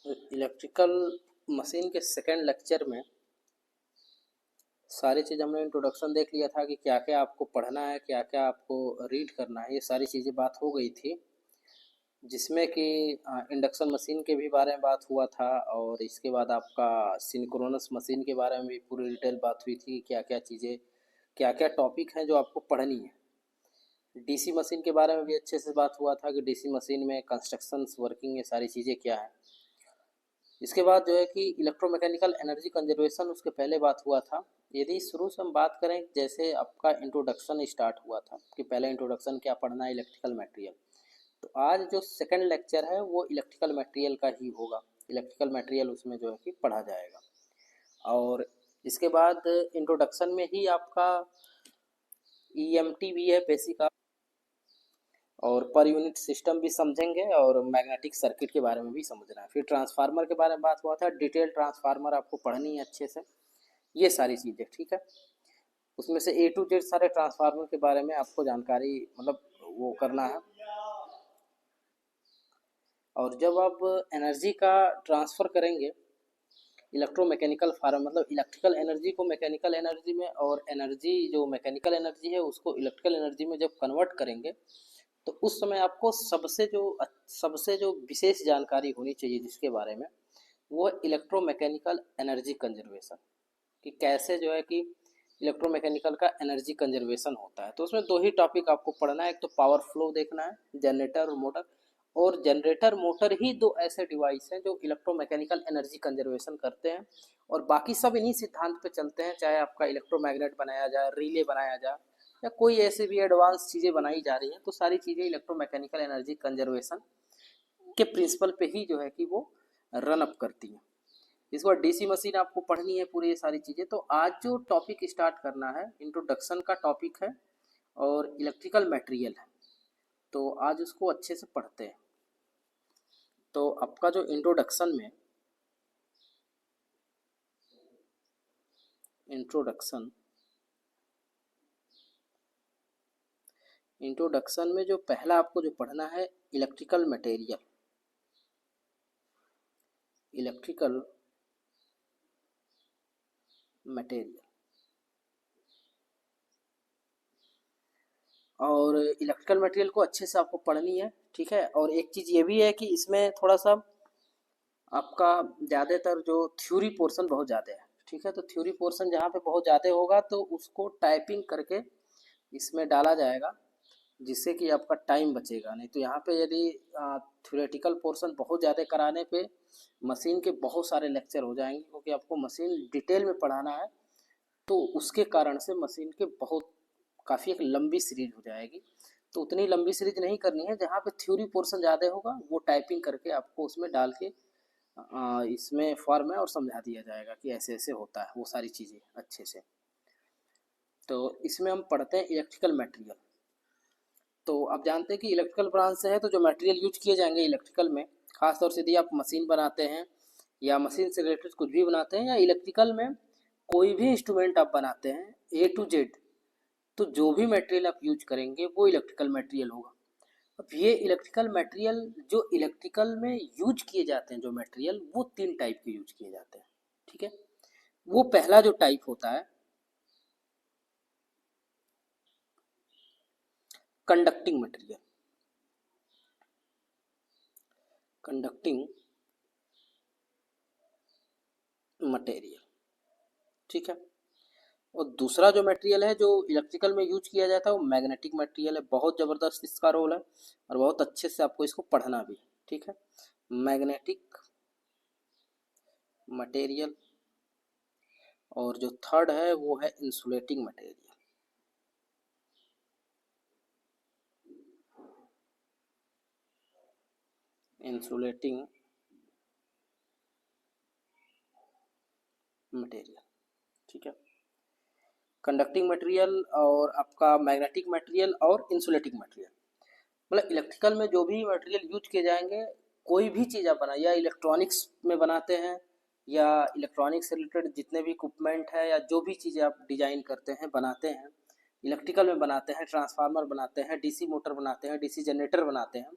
Electrical machine के second lecture में सारी चीज़ हमने इंट्रोडक्शन देख लिया था कि क्या क्या आपको पढ़ना है, क्या क्या आपको रीड करना है, ये सारी चीज़ें बात हो गई थी। जिसमें कि इंडक्शन मशीन के भी बारे में बात हुआ था और इसके बाद आपका सिंक्रोनस मशीन के बारे में भी पूरी डिटेल बात हुई थी कि क्या क्या चीज़ें, क्या क्या टॉपिक हैं जो आपको पढ़नी है। डीसी मशीन के बारे में भी अच्छे से बात हुआ था कि डीसी मशीन में कंस्ट्रक्शंस, वर्किंग, ये सारी चीज़ें क्या है। इसके बाद जो है कि इलेक्ट्रोमैकेनिकल एनर्जी कंजर्वेशन, उसके पहले बात हुआ था। यदि शुरू से हम बात करें, जैसे आपका इंट्रोडक्शन स्टार्ट हुआ था कि पहले इंट्रोडक्शन क्या पढ़ना है, इलेक्ट्रिकल मटेरियल। तो आज जो सेकंड लेक्चर है वो इलेक्ट्रिकल मटेरियल का ही होगा। इलेक्ट्रिकल मटेरियल उसमें जो है कि पढ़ा जाएगा। और इसके बाद इंट्रोडक्शन में ही आपका ईएमटी भी है बेसिक, और पर यूनिट सिस्टम भी समझेंगे और मैग्नेटिक सर्किट के बारे में भी समझना है। फिर ट्रांसफार्मर के बारे में बात हुआ था, डिटेल ट्रांसफार्मर आपको पढ़नी है अच्छे से, ये सारी चीज़ें, ठीक है। उसमें से ए टू जेड सारे ट्रांसफार्मर के बारे में आपको जानकारी मतलब वो करना है। और जब आप एनर्जी का ट्रांसफ़र करेंगे इलेक्ट्रोमैकेनिकल फार्म, मतलब इलेक्ट्रिकल एनर्जी को मैकेनिकल एनर्जी में, और एनर्जी जो मैकेनिकल एनर्जी है उसको इलेक्ट्रिकल एनर्जी में जब कन्वर्ट करेंगे, तो उस समय आपको सबसे जो विशेष जानकारी होनी चाहिए जिसके बारे में, वो इलेक्ट्रोमैकेनिकल एनर्जी कंजर्वेशन, कि कैसे जो है कि इलेक्ट्रोमैकेनिकल का एनर्जी कंजर्वेशन होता है। तो उसमें दो ही टॉपिक आपको पढ़ना है, एक तो पावर फ्लो देखना है, जनरेटर और मोटर। और जनरेटर मोटर ही दो ऐसे डिवाइस हैं जो इलेक्ट्रोमैकेनिकल एनर्जी कंजर्वेशन करते हैं, और बाकी सब इन्हीं सिद्धांत पे चलते हैं। चाहे आपका इलेक्ट्रोमैग्नेट बनाया जाए, रिले बनाया जाए, या कोई ऐसे भी एडवांस चीज़ें बनाई जा रही हैं, तो सारी चीज़ें इलेक्ट्रोमैकेनिकल एनर्जी कंजर्वेशन के प्रिंसिपल पे ही जो है कि वो रन अप करती हैं। इस बार डीसी मशीन आपको पढ़नी है पूरी ये सारी चीज़ें। तो आज जो टॉपिक स्टार्ट करना है, इंट्रोडक्शन का टॉपिक है और इलेक्ट्रिकल मटेरियल है, तो आज उसको अच्छे से पढ़ते हैं। तो आपका जो इंट्रोडक्शन में जो पहला आपको जो पढ़ना है, इलेक्ट्रिकल मटेरियल। और इलेक्ट्रिकल मटेरियल को अच्छे से आपको पढ़नी है, ठीक है। और एक चीज़ ये भी है कि इसमें थोड़ा सा आपका ज़्यादातर जो थ्योरी पोर्शन बहुत ज़्यादा है, ठीक है। तो थ्योरी पोर्शन जहाँ पे बहुत ज़्यादा होगा तो उसको टाइपिंग करके इसमें डाला जाएगा, जिससे कि आपका टाइम बचेगा। नहीं तो यहाँ पे यदि थ्योरेटिकल पोर्शन बहुत ज़्यादा कराने पे मशीन के बहुत सारे लेक्चर हो जाएंगे, क्योंकि आपको मशीन डिटेल में पढ़ाना है। तो उसके कारण से मशीन के बहुत काफ़ी एक लंबी सीरीज हो जाएगी। तो उतनी लंबी सीरीज नहीं करनी है, जहाँ पे थ्योरी पोर्शन ज़्यादा होगा वो टाइपिंग करके आपको उसमें डाल के इसमें फॉर्म है और समझा दिया जाएगा कि ऐसे ऐसे होता है वो सारी चीज़ें अच्छे से। तो इसमें हम पढ़ते हैं इलेक्ट्रिकल मटेरियल। तो आप जानते हैं कि इलेक्ट्रिकल ब्रांच से है, तो जो मटेरियल यूज किए जाएंगे इलेक्ट्रिकल में, खासतौर से यदि आप मशीन बनाते हैं या मशीन से रिलेटेड कुछ भी बनाते हैं, या इलेक्ट्रिकल में कोई भी इंस्ट्रूमेंट आप बनाते हैं ए टू जेड, तो जो भी मटेरियल आप यूज करेंगे वो इलेक्ट्रिकल मटेरियल होगा। अब ये इलेक्ट्रिकल मटेरियल जो इलेक्ट्रिकल में यूज किए जाते हैं, जो मटेरियल, वो तीन टाइप के यूज किए जाते हैं, ठीक है। वो पहला जो टाइप होता है कंडक्टिंग मटेरियल। कंडक्टिंग मटेरियल, ठीक है। और दूसरा जो मटेरियल है जो इलेक्ट्रिकल में यूज किया जाता है वो मैग्नेटिक मटेरियल है। बहुत ज़बरदस्त इसका रोल है और बहुत अच्छे से आपको इसको पढ़ना भी, ठीक है। Magnetic material. और जो थर्ड है वो है इंसुलेटिंग मटेरियल। इंसुलेटिंग मटेरियल, ठीक है। कंडक्टिंग मटेरियल और आपका मैग्नेटिक मटेरियल और इंसुलेटिंग मटेरियल, मतलब इलेक्ट्रिकल में जो भी मटेरियल यूज किए जाएंगे, कोई भी चीज़ आप बनाए, या इलेक्ट्रॉनिक्स में बनाते हैं या इलेक्ट्रॉनिक्स से रिलेटेड जितने भी इक्विपमेंट है या जो भी चीज़ें आप डिजाइन करते हैं, बनाते हैं, इलेक्ट्रिकल में बनाते हैं, ट्रांसफार्मर बनाते हैं, डीसी मोटर बनाते हैं, डीसी जनरेटर बनाते हैं,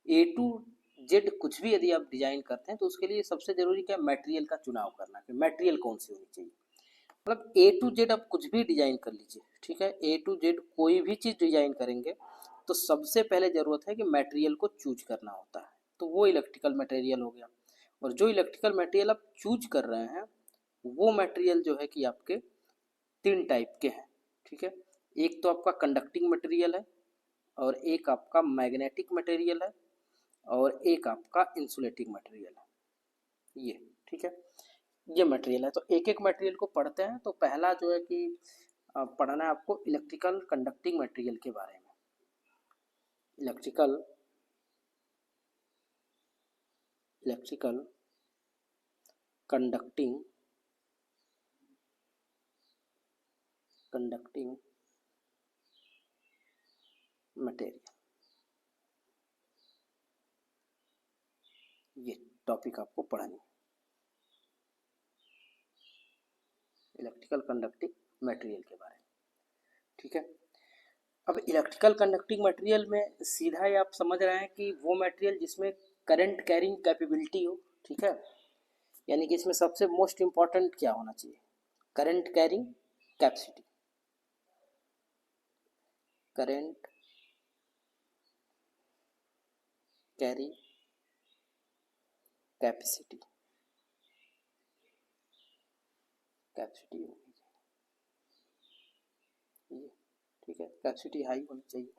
ए टू जेड कुछ भी यदि आप डिजाइन करते हैं तो उसके लिए सबसे जरूरी क्या है, मटेरियल का चुनाव करना कि मटेरियल कौन सी होनी चाहिए। मतलब ए टू जेड आप कुछ भी डिजाइन कर लीजिए, ठीक है, ए टू जेड कोई भी चीज डिजाइन करेंगे तो सबसे पहले जरूरत है कि मटेरियल को चूज करना होता है, तो वो इलेक्ट्रिकल मटेरियल हो गया। और जो इलेक्ट्रिकल मटेरियल आप चूज कर रहे हैं वो मटेरियल जो है कि आपके तीन टाइप के हैं, ठीक है। एक तो आपका कंडक्टिंग मटेरियल है, और एक आपका मैग्नेटिक मटेरियल है, और एक आपका इंसुलेटिंग मटेरियल है, ये ठीक है। ये मटेरियल है, तो एक एक मटेरियल को पढ़ते हैं। तो पहला जो है कि पढ़ना है आपको इलेक्ट्रिकल कंडक्टिंग मटेरियल के बारे में। इलेक्ट्रिकल कंडक्टिंग मटेरियल, ये टॉपिक आपको पढ़ानी है, इलेक्ट्रिकल कंडक्टिंग मटेरियल के बारे में, ठीक है। अब इलेक्ट्रिकल कंडक्टिंग मटेरियल में सीधा ही आप समझ रहे हैं कि वो मटेरियल जिसमें करंट कैरिंग कैपेबिलिटी हो, ठीक है। यानी कि इसमें सबसे मोस्ट इम्पॉर्टेंट क्या होना चाहिए, current carrying capacity, current carry capacity होनी चाहिए, ठीक है, कैपेसिटी हाई होनी चाहिए।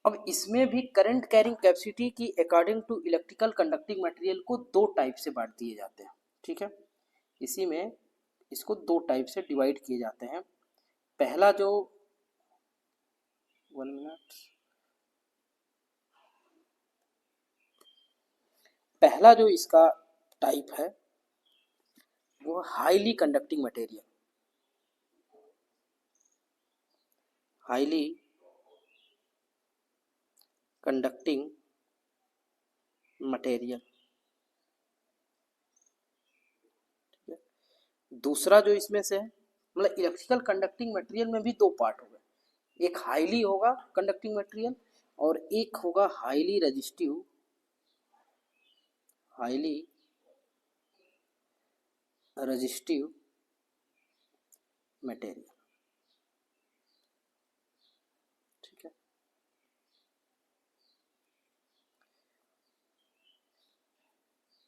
अब इसमें भी करंट कैरिंग कैपेसिटी की according to electrical conducting material को दो टाइप से बांट दिए जाते हैं, ठीक है। इसी में इसको दो टाइप से डिवाइड किए जाते हैं। पहला जो 1 मिनट, पहला जो इसका टाइप है वो highly conducting material, highly conducting material. दूसरा जो इसमें से है, मतलब इलेक्ट्रिकल कंडक्टिंग मटेरियल में भी दो पार्ट हो गए, एक हाईली होगा कंडक्टिंग मटेरियल और एक होगा हाईली रेजिस्टिव मटेरियल, ठीक है।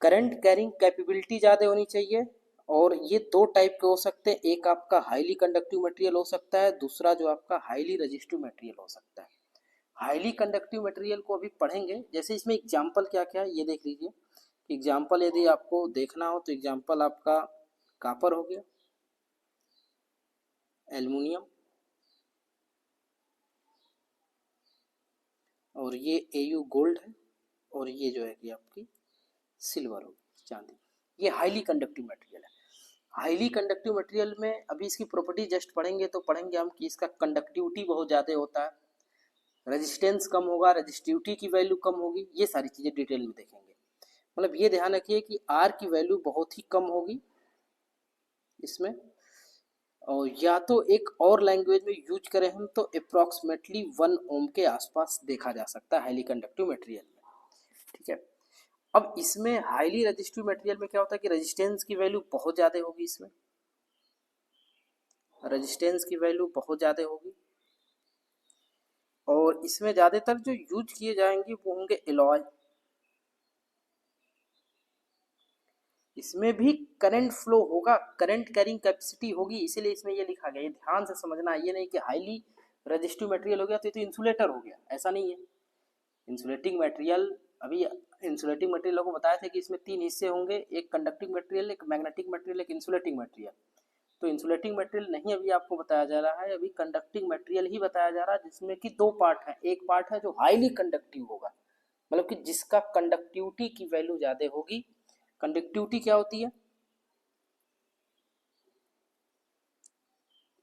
करंट कैरिंग कैपेबिलिटी ज़्यादा होनी चाहिए, और ये दो टाइप के हो सकते हैं, एक आपका हाईली कंडक्टिव मटेरियल हो सकता है, दूसरा जो आपका हाईली रेजिस्टिव मटेरियल हो सकता है। हाईली कंडक्टिव मटेरियल को अभी पढ़ेंगे, जैसे इसमें एग्जाम्पल क्या क्या है ये देख लीजिए। एग्जाम्पल यदि आपको देखना हो तो एग्जाम्पल आपका कापर हो गया, एल्युमिनियम, और ये एयू गोल्ड है, और ये जो है कि आपकी सिल्वर होगी, चांदी। ये हाईली कंडक्टिव मटेरियल है। हाईली कंडक्टिव मटेरियल में अभी इसकी प्रॉपर्टी जस्ट पढ़ेंगे तो पढ़ेंगे हम कि इसका कंडक्टिविटी बहुत ज़्यादा होता है, रेजिस्टेंस कम होगा, रेजिस्टिविटी की वैल्यू कम होगी, ये सारी चीज़ें डिटेल में देखेंगे। मतलब ये ध्यान रखिए कि आर की वैल्यू बहुत ही कम होगी इसमें, और या तो एक और लैंग्वेज में यूज करें हम तो अप्रॉक्सीमेटली 1 ओम के आसपास देखा जा सकता है हाईली कंडक्टिव मटेरियल में, ठीक है। अब इसमें हाईली रेजिस्टिव मटेरियल में क्या होता है कि रेजिस्टेंस की वैल्यू बहुत ज़्यादा होगी, इसमें रेजिस्टेंस की वैल्यू बहुत ज़्यादा होगी, और इसमें ज़्यादातर जो यूज किए जाएंगे वो होंगे एलॉय। इसमें भी करंट फ्लो होगा, करंट कैरिंग कैपेसिटी होगी, इसीलिए इसमें ये लिखा गया, ये ध्यान से समझना। ये नहीं कि हाईली रेजिस्टिव मटेरियल हो गया तो ये तो इंसुलेटर हो गया, ऐसा नहीं है। इंसुलेटिंग मटेरियल, अभी इंसुलेटिंग मटेरियल को बताया था कि इसमें तीन हिस्से होंगे, एक कंडक्टिंग मटेरियल, एक मैग्नेटिक मटेरियल, एक इंसुलेटिंग मटेरियल। तो इंसुलेटिंग मटेरियल नहीं अभी आपको बताया जा रहा है, अभी कंडक्टिंग मटेरियल ही बताया जा रहा है, जिसमें कि दो पार्ट है। एक पार्ट है जो हाईली कंडक्टिव होगा, मतलब कि जिसका कंडक्टिविटी की वैल्यू ज़्यादा होगी। कंडक्टिविटी क्या होती है,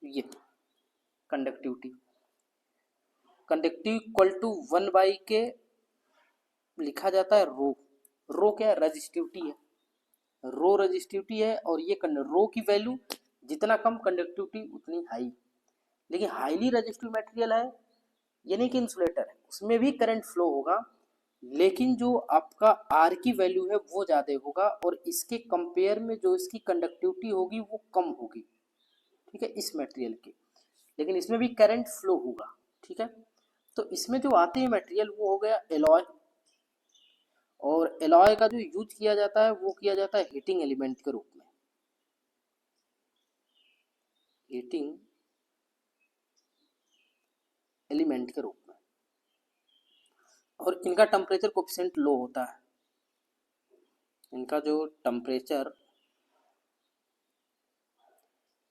ये conductivity, conductive equal to 1/k लिखा जाता है रो। रो क्या है, रजिस्टिविटी है, रो रजिस्टिविटी है, और ये रो की वैल्यू जितना कम कंडक्टिविटी उतनी हाई। लेकिन हाईली रजिस्टिव मटेरियल है, ये नहीं कि इंसुलेटर है, उसमें भी करंट फ्लो होगा, लेकिन जो आपका आर की वैल्यू है वो ज़्यादा होगा और इसके कंपेयर में जो इसकी कंडक्टिविटी होगी वो कम होगी, ठीक है, इस मटेरियल की। लेकिन इसमें भी करंट फ्लो होगा, ठीक है। तो इसमें जो आते हैं मटेरियल वो हो गया एलॉय, और एलॉय का जो यूज किया जाता है वो किया जाता है हीटिंग एलिमेंट के रूप में, हीटिंग एलिमेंट के रूप में। और इनका टेम्परेचर कोफिशिएंट लो होता है, इनका जो टेम्परेचर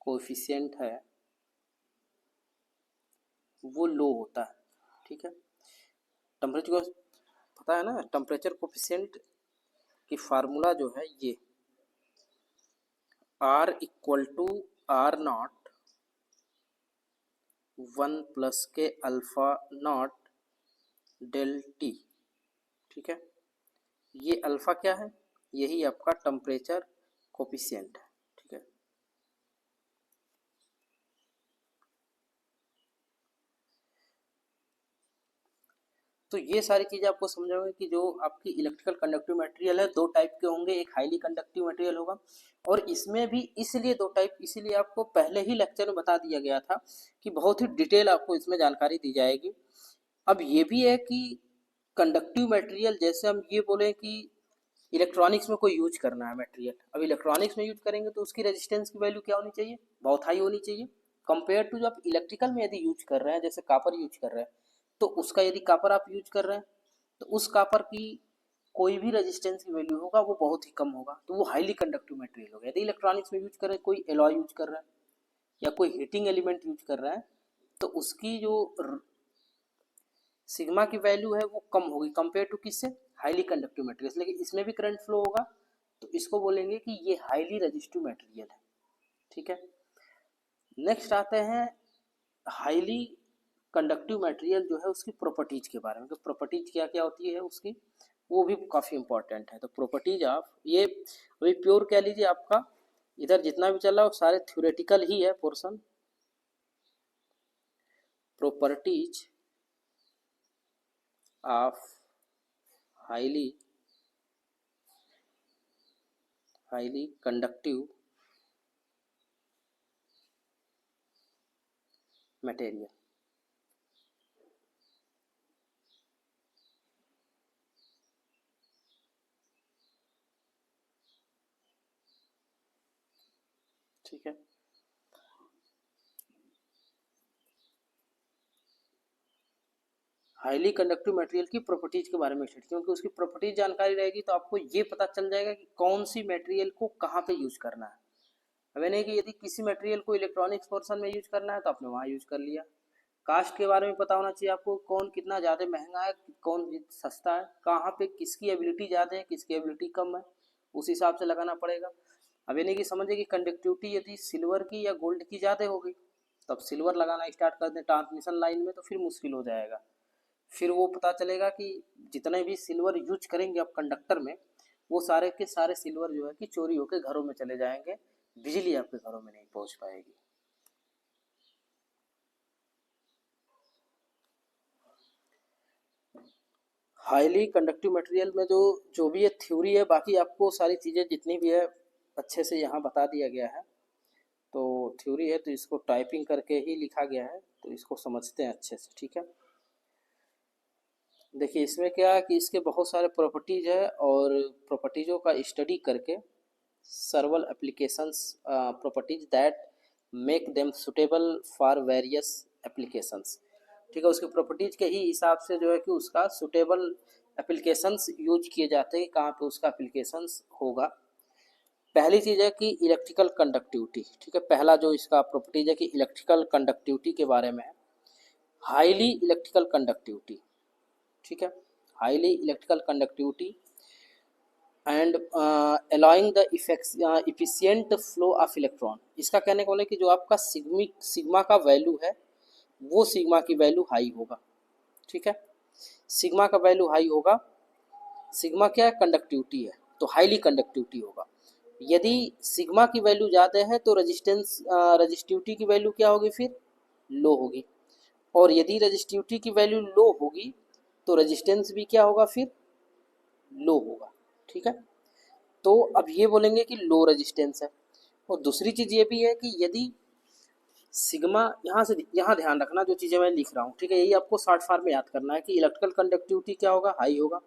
कोफिशिएंट है वो लो होता है, ठीक है। टेम्परेचर को पता है ना, टेम्परेचर कोफिशिएंट की फार्मूला जो है ये R equal to R naught 1 plus K alpha naught del T, ठीक है। ये अल्फा क्या है, यही आपका टेम्परेचर कोफिशिएंट है, ठीक है। तो ये सारी चीज़ें आपको समझाओगे कि जो आपकी इलेक्ट्रिकल कंडक्टिव मटेरियल है दो टाइप के होंगे, एक हाईली कंडक्टिव मटेरियल होगा, और इसमें भी इसलिए दो टाइप, इसीलिए आपको पहले ही लेक्चर में बता दिया गया था कि बहुत ही डिटेल आपको इसमें जानकारी दी जाएगी। अब ये भी है कि कंडक्टिव मटेरियल, जैसे हम ये बोले कि इलेक्ट्रॉनिक्स में कोई यूज करना है मटेरियल, अब इलेक्ट्रॉनिक्स में यूज करेंगे तो उसकी रेजिस्टेंस की वैल्यू क्या होनी चाहिए, बहुत हाई होनी चाहिए, कंपेयर टू जो आप इलेक्ट्रिकल में यदि यूज कर रहे हैं, जैसे कापर यूज कर रहे हैं, तो उसका यदि कापर आप यूज कर रहे हैं तो उस कापर की कोई भी रेजिस्टेंस की वैल्यू होगा वो बहुत ही कम होगा, तो वो हाईली कंडक्टिव मटेरियल होगा। यदि इलेक्ट्रॉनिक्स में यूज कर रहे हैं, कोई एलॉय यूज कर रहा है या कोई हीटिंग एलिमेंट यूज कर रहा है, तो उसकी जो सिग्मा की वैल्यू है वो कम होगी कंपेयर टू किससे, हाईली कंडक्टिव मटेरियल। लेकिन इसमें भी करंट फ्लो होगा, तो इसको बोलेंगे कि ये हाईली रेजिस्टिव मटेरियल है, ठीक है। नेक्स्ट आते हैं हाईली कंडक्टिव मटेरियल जो है उसकी प्रॉपर्टीज के बारे में, कि प्रॉपर्टीज क्या क्या होती है उसकी, वो भी काफ़ी इंपॉर्टेंट है। तो प्रॉपर्टीज आप ये अभी प्योर कह लीजिए, आपका इधर जितना भी चल रहा है वो सारे थ्योरेटिकल ही है portion. Properties of highly conductive material, ठीक है। हाईली कंडक्टिव मटेरियल की प्रॉपर्टीज के बारे में स्टडी, क्योंकि उसकी प्रॉपर्टीज जानकारी रहेगी तो आपको ये पता चल जाएगा कि कौन सी मटेरियल को कहाँ पे यूज करना है। अब नहीं कि यदि किसी मटेरियल को इलेक्ट्रॉनिक्स पोर्शन में यूज करना है तो आपने वहाँ यूज कर लिया। कास्ट के बारे में पता होना चाहिए आपको, कौन कितना ज़्यादा महंगा है, कौन सस्ता है, कहाँ पे किसकी एबिलिटी ज़्यादा है, किसकी एबिलिटी कम है, उस हिसाब से लगाना पड़ेगा। अब ये नहीं कि समझे कि कंडक्टिविटी यदि सिल्वर की या गोल्ड की ज़्यादा होगी तब सिल्वर लगाना स्टार्ट कर दें ट्रांसमिशन लाइन में, तो फिर मुश्किल हो जाएगा। फिर वो पता चलेगा कि जितने भी सिल्वर यूज करेंगे आप कंडक्टर में, वो सारे के सारे सिल्वर जो है कि चोरी होकर घरों में चले जाएंगे, बिजली आपके घरों में नहीं पहुंच पाएगी। हाईली कंडक्टिव मटेरियल में जो जो भी ये थ्योरी है, बाकी आपको सारी चीज़ें जितनी भी है अच्छे से यहाँ बता दिया गया है। तो थ्योरी है तो इसको टाइपिंग करके ही लिखा गया है, तो इसको समझते हैं अच्छे से, ठीक है। देखिए इसमें क्या है कि इसके बहुत सारे प्रॉपर्टीज है, और प्रॉपर्टीजों का स्टडी करके several applications properties that make them suitable for various applications, ठीक है। उसके प्रॉपर्टीज के ही हिसाब से जो है कि उसका सुटेबल एप्लीकेशंस यूज किए जाते हैं, कहाँ पे उसका एप्लीकेशंस होगा। पहली चीज़ है कि इलेक्ट्रिकल कंडक्टिविटी, ठीक है। पहला जो इसका प्रॉपर्टीज है कि इलेक्ट्रिकल कंडक्टिविटी के बारे में है, हाईली इलेक्ट्रिकल कंडक्टिविटी, ठीक है, highly electrical conductivity and allowing the efficient flow of electron. इसका कहने को बोले कि जो आपका सिग्मा का वैल्यू है वो सिग्मा की वैल्यू हाई होगा, ठीक है। सिग्मा का वैल्यू हाई होगा, सिग्मा क्या है, कंडक्टिविटी है, तो हाईली कंडक्टिविटी होगा। यदि सिग्मा की वैल्यू ज़्यादा है तो रजिस्टिविटी की वैल्यू क्या होगी, फिर लो होगी, और यदि रजिस्टिविटी की वैल्यू लो होगी तो रेजिस्टेंस भी क्या होगा, फिर लो होगा, ठीक है। तो अब ये बोलेंगे कि लो रेजिस्टेंस है। और दूसरी चीज़ ये भी है कि यदि सिग्मा, यहाँ से यहाँ ध्यान रखना जो चीज़ें मैं लिख रहा हूँ, ठीक है, यही आपको शॉर्ट फॉर्म में याद करना है कि इलेक्ट्रिकल कंडक्टिविटी क्या होगा, हाई होगा,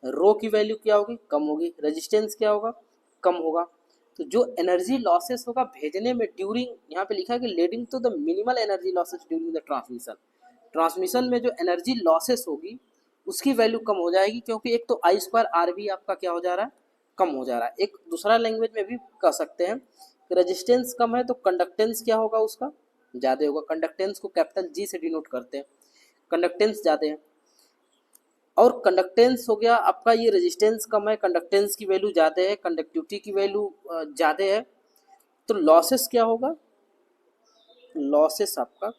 रो की वैल्यू क्या होगी, कम होगी, रेजिस्टेंस क्या होगा, कम होगा। तो जो एनर्जी लॉसेस होगा भेजने में ड्यूरिंग, यहाँ पे लिखा है कि leading to the minimal energy losses during the transmission, transmission में जो एनर्जी लॉसेस होगी उसकी वैल्यू कम हो जाएगी, क्योंकि एक तो आई स्क्वायर आर भी आपका क्या हो जा रहा है, कम हो जा रहा है। एक दूसरा लैंग्वेज में भी कह सकते हैं कि रेजिस्टेंस कम है तो कंडक्टेंस क्या होगा, उसका ज़्यादा होगा। कंडक्टेंस को कैपिटल जी से डिनोट करते हैं, कंडक्टेंस ज़्यादा है। और कंडक्टेंस हो गया आपका, ये रेजिस्टेंस कम है, कंडक्टेंस की वैल्यू ज़्यादा है, कंडक्टिविटी की वैल्यू ज़्यादा है, तो लॉसेस क्या होगा, लॉसेस आपका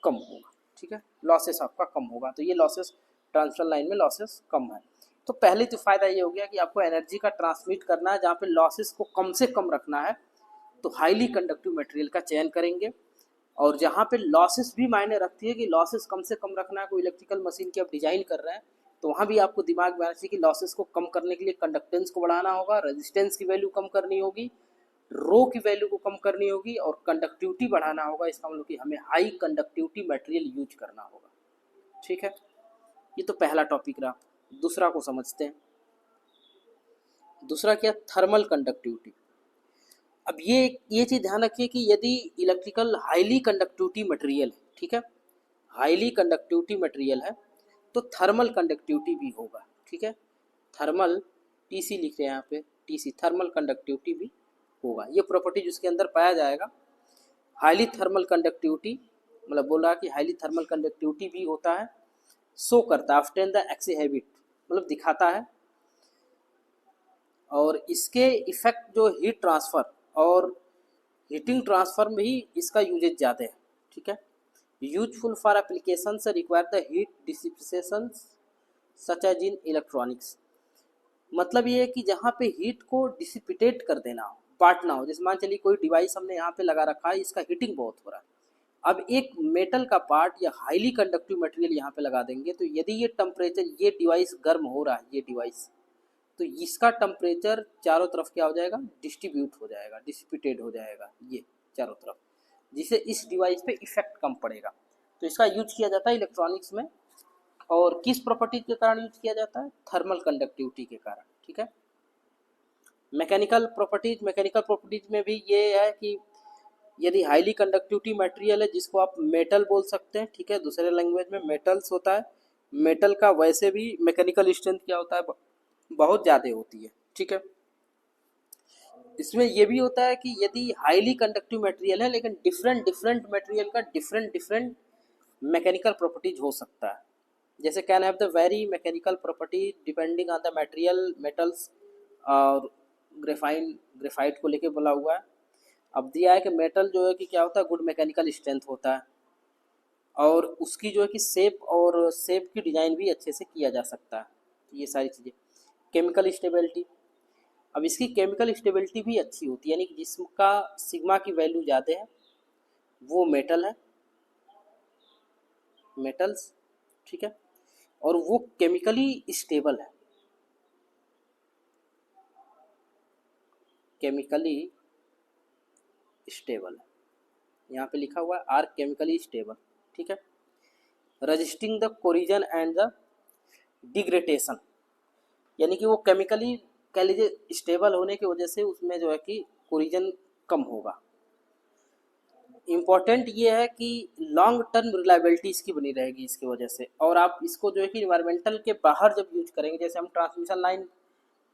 कम होगा, ठीक है, लॉसेस आपका कम होगा। तो ये लॉसेस ट्रांसमिशन लाइन में लॉसेस कम है। तो पहले तो फ़ायदा ये हो गया कि आपको एनर्जी का ट्रांसमिट करना है जहाँ पे लॉसेस को कम से कम रखना है, तो हाईली कंडक्टिव मटेरियल का चयन करेंगे। और जहाँ पे लॉसेस भी मायने रखती है कि लॉसेस कम से कम रखना है, कोई इलेक्ट्रिकल मशीन की आप डिजाइन कर रहे हैं तो वहाँ भी आपको दिमाग में आना चाहिए कि लॉसेस को कम करने के लिए कंडक्टेंस को बढ़ाना होगा, रेजिस्टेंस की वैल्यू कम करनी होगी, रो की वैल्यू को कम करनी होगी, और कंडक्टिविटी बढ़ाना होगा। इसका मतलब कि हमें हाई कंडक्टिविटी मटेरियल यूज करना होगा, ठीक है। ये तो पहला टॉपिक रहा। दूसरा को समझते हैं। दूसरा क्या, थर्मल कंडक्टिविटी। अब ये चीज़ ध्यान रखिए कि यदि इलेक्ट्रिकल हाईली कंडक्टिविटी मटेरियल है, ठीक है, हाईली कंडक्टिविटी मटेरियल है तो थर्मल कंडक्टिविटी भी होगा, ठीक है। थर्मल टीसी लिख रहे हैं यहाँ पे, टीसी थर्मल कंडक्टिविटी भी होगा। ये प्रॉपर्टी उसके अंदर पाया जाएगा। हाईली थर्मल कंडक्टिविटी मतलब बोल रहा है कि हाईली थर्मल कंडक्टिविटी भी होता है, शो करता है ऑब्टेन द एक्सिहिबिट मतलब दिखाता है। और इसके इफेक्ट जो हीट ट्रांसफ़र और हीटिंग ट्रांसफर में ही इसका यूजेज ज़्यादा है, ठीक है। यूजफुल फॉर एप्लीकेशन से require the heat dissipation such as in electronics. मतलब ये है कि जहाँ पे हीट को डिसिपिटेट कर देना हो, बांटना हो। जैसे मान चलिए कोई डिवाइस हमने यहाँ पे लगा रखा है, इसका हीटिंग बहुत हो रहा है, अब एक मेटल का पार्ट या हाईली कंडक्टिव मटेरियल यहाँ पे लगा देंगे, तो यदि ये टेम्परेचर, ये डिवाइस गर्म हो रहा है, ये डिवाइस, तो इसका टेम्परेचर चारों तरफ क्या हो जाएगा, डिस्ट्रीब्यूट हो जाएगा, डिसिपिटेड हो जाएगा ये चारों तरफ, जिससे इस डिवाइस पे इफेक्ट कम पड़ेगा। तो इसका यूज किया जाता है इलेक्ट्रॉनिक्स में। और किस प्रॉपर्टी के कारण यूज किया जाता है, थर्मल कंडक्टिविटी के कारण, ठीक है। मैकेनिकल प्रॉपर्टीज में भी ये है कि यदि हाईली कंडक्टिविटी मटेरियल है जिसको आप मेटल बोल सकते हैं, ठीक है, दूसरे लैंग्वेज में मेटल्स होता है। मेटल का वैसे भी मैकेनिकल स्ट्रेंथ क्या होता है, बहुत ज़्यादा होती है, ठीक है। इसमें ये भी होता है कि यदि हाईली कंडक्टिव मटेरियल है लेकिन डिफरेंट मटेरियल का डिफरेंट मैकेनिकल प्रॉपर्टीज हो सकता है। जैसे can have the very mechanical property depending on the material, metals. और ग्रेफाइट को लेके बोला हुआ है। अब दिया है कि मेटल जो है कि क्या होता है, गुड मैकेनिकल स्ट्रेंथ होता है, और उसकी जो है कि शेप की डिज़ाइन भी अच्छे से किया जा सकता है। ये सारी चीज़ें। केमिकल स्टेबिलिटी, अब इसकी केमिकल स्टेबिलिटी भी अच्छी होती है, यानी कि जिसका सिग्मा की वैल्यू ज़्यादा है वो मेटल है, मेटल्स, ठीक है, और वो केमिकली स्टेबल है, केमिकली स्टेबल है, यहाँ पे लिखा हुआ है आर केमिकली स्टेबल, ठीक है। Resisting the corrosion and the degradation, यानी कि वो केमिकली कह लीजिए स्टेबल होने की वजह से उसमें जो है कि कोरिजन कम होगा। इम्पॉर्टेंट ये है कि लॉन्ग टर्म रिलायबिलिटी इसकी बनी रहेगी इसकी वजह से। और आप इसको जो है कि इन्वायरमेंटल के बाहर जब यूज करेंगे, जैसे हम ट्रांसमिशन लाइन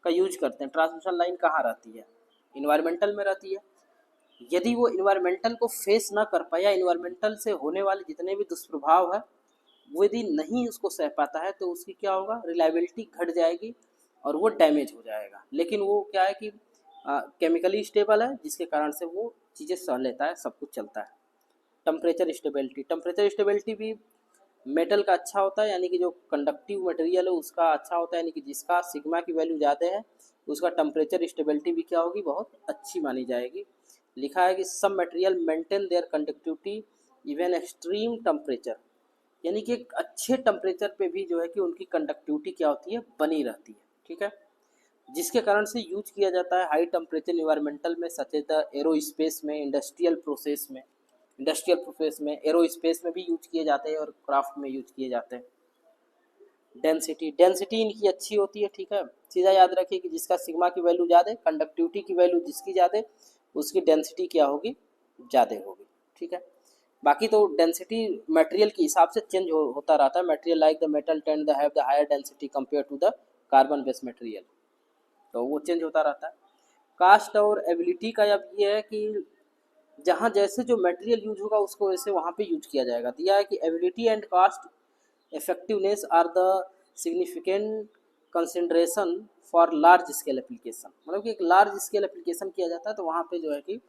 का यूज करते हैं, ट्रांसमिशन लाइन कहाँ रहती है, इन्वायरमेंटल में रहती है। यदि वो इन्वायरमेंटल को फेस ना कर पाए या इन्वायरमेंटल से होने वाले जितने भी दुष्प्रभाव है वो यदि नहीं उसको सह पाता है तो उसकी क्या होगा, रिलायबिलिटी घट जाएगी और वो डैमेज हो जाएगा। लेकिन वो क्या है कि केमिकली स्टेबल है जिसके कारण से वो चीज़ें सह लेता है, सब कुछ चलता है। टेम्परेचर स्टेबिलिटी भी मेटल का अच्छा होता है, यानी कि जो कंडक्टिव मटेरियल है उसका अच्छा होता है, यानी कि जिसका सिग्मा की वैल्यू ज़्यादा है उसका टेम्परेचर स्टेबिलिटी भी क्या होगी, बहुत अच्छी मानी जाएगी। लिखा है कि सब material maintain their conductivity even extreme temperature, यानी कि एक अच्छे टेम्परेचर पे भी जो है कि उनकी कंडक्टिविटी क्या होती है, बनी रहती है, ठीक है, जिसके कारण से यूज किया जाता है हाई टेम्परेचर इन्वायरमेंटल में, सच एज द एरोस्पेस में, इंडस्ट्रियल प्रोसेस में, एरोस्पेस में भी यूज किए जाते हैं और क्राफ्ट में यूज किए जाते हैं। डेंसिटी इनकी अच्छी होती है, ठीक है, सीधा याद रखिए कि जिसका सिग्मा की वैल्यू ज़्यादा, कंडक्टिविटी की वैल्यू जिसकी ज़्यादा, उसकी डेंसिटी क्या होगी, ज़्यादा होगी, ठीक है। बाकी तो डेंसिटी मटेरियल के हिसाब से चेंज होता रहता है। Material like the metal tend the have the higher density compare to the carbon based material, तो वो चेंज होता रहता है। कास्ट और एबिलिटी का अब ये है कि जहाँ जैसे जो मटेरियल यूज होगा उसको वैसे वहाँ पे यूज किया जाएगा। दिया है कि ability and cost effectiveness are the significant consideration for large scale application, मतलब कि एक लार्ज स्केल एप्लीकेशन किया जाता है तो वहाँ पे जो है कि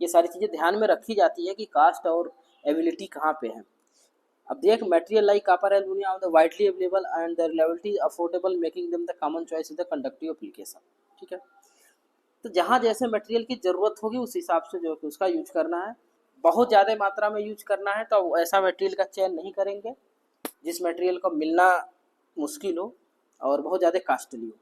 ये सारी चीज़ें ध्यान में रखी जाती है कि कास्ट और एबिलिटी कहाँ पे है। अब देख, material like copper aluminium are the widely available and the reliability affordable making them the common choice in the conductive application, ठीक है। तो जहाँ जैसे मटेरियल की ज़रूरत होगी उस हिसाब से जो है कि उसका यूज करना है। बहुत ज़्यादा मात्रा में यूज करना है तो ऐसा मटेरियल का चयन नहीं करेंगे जिस मटेरियल को मिलना मुश्किल हो और बहुत ज़्यादा कॉस्टली हो।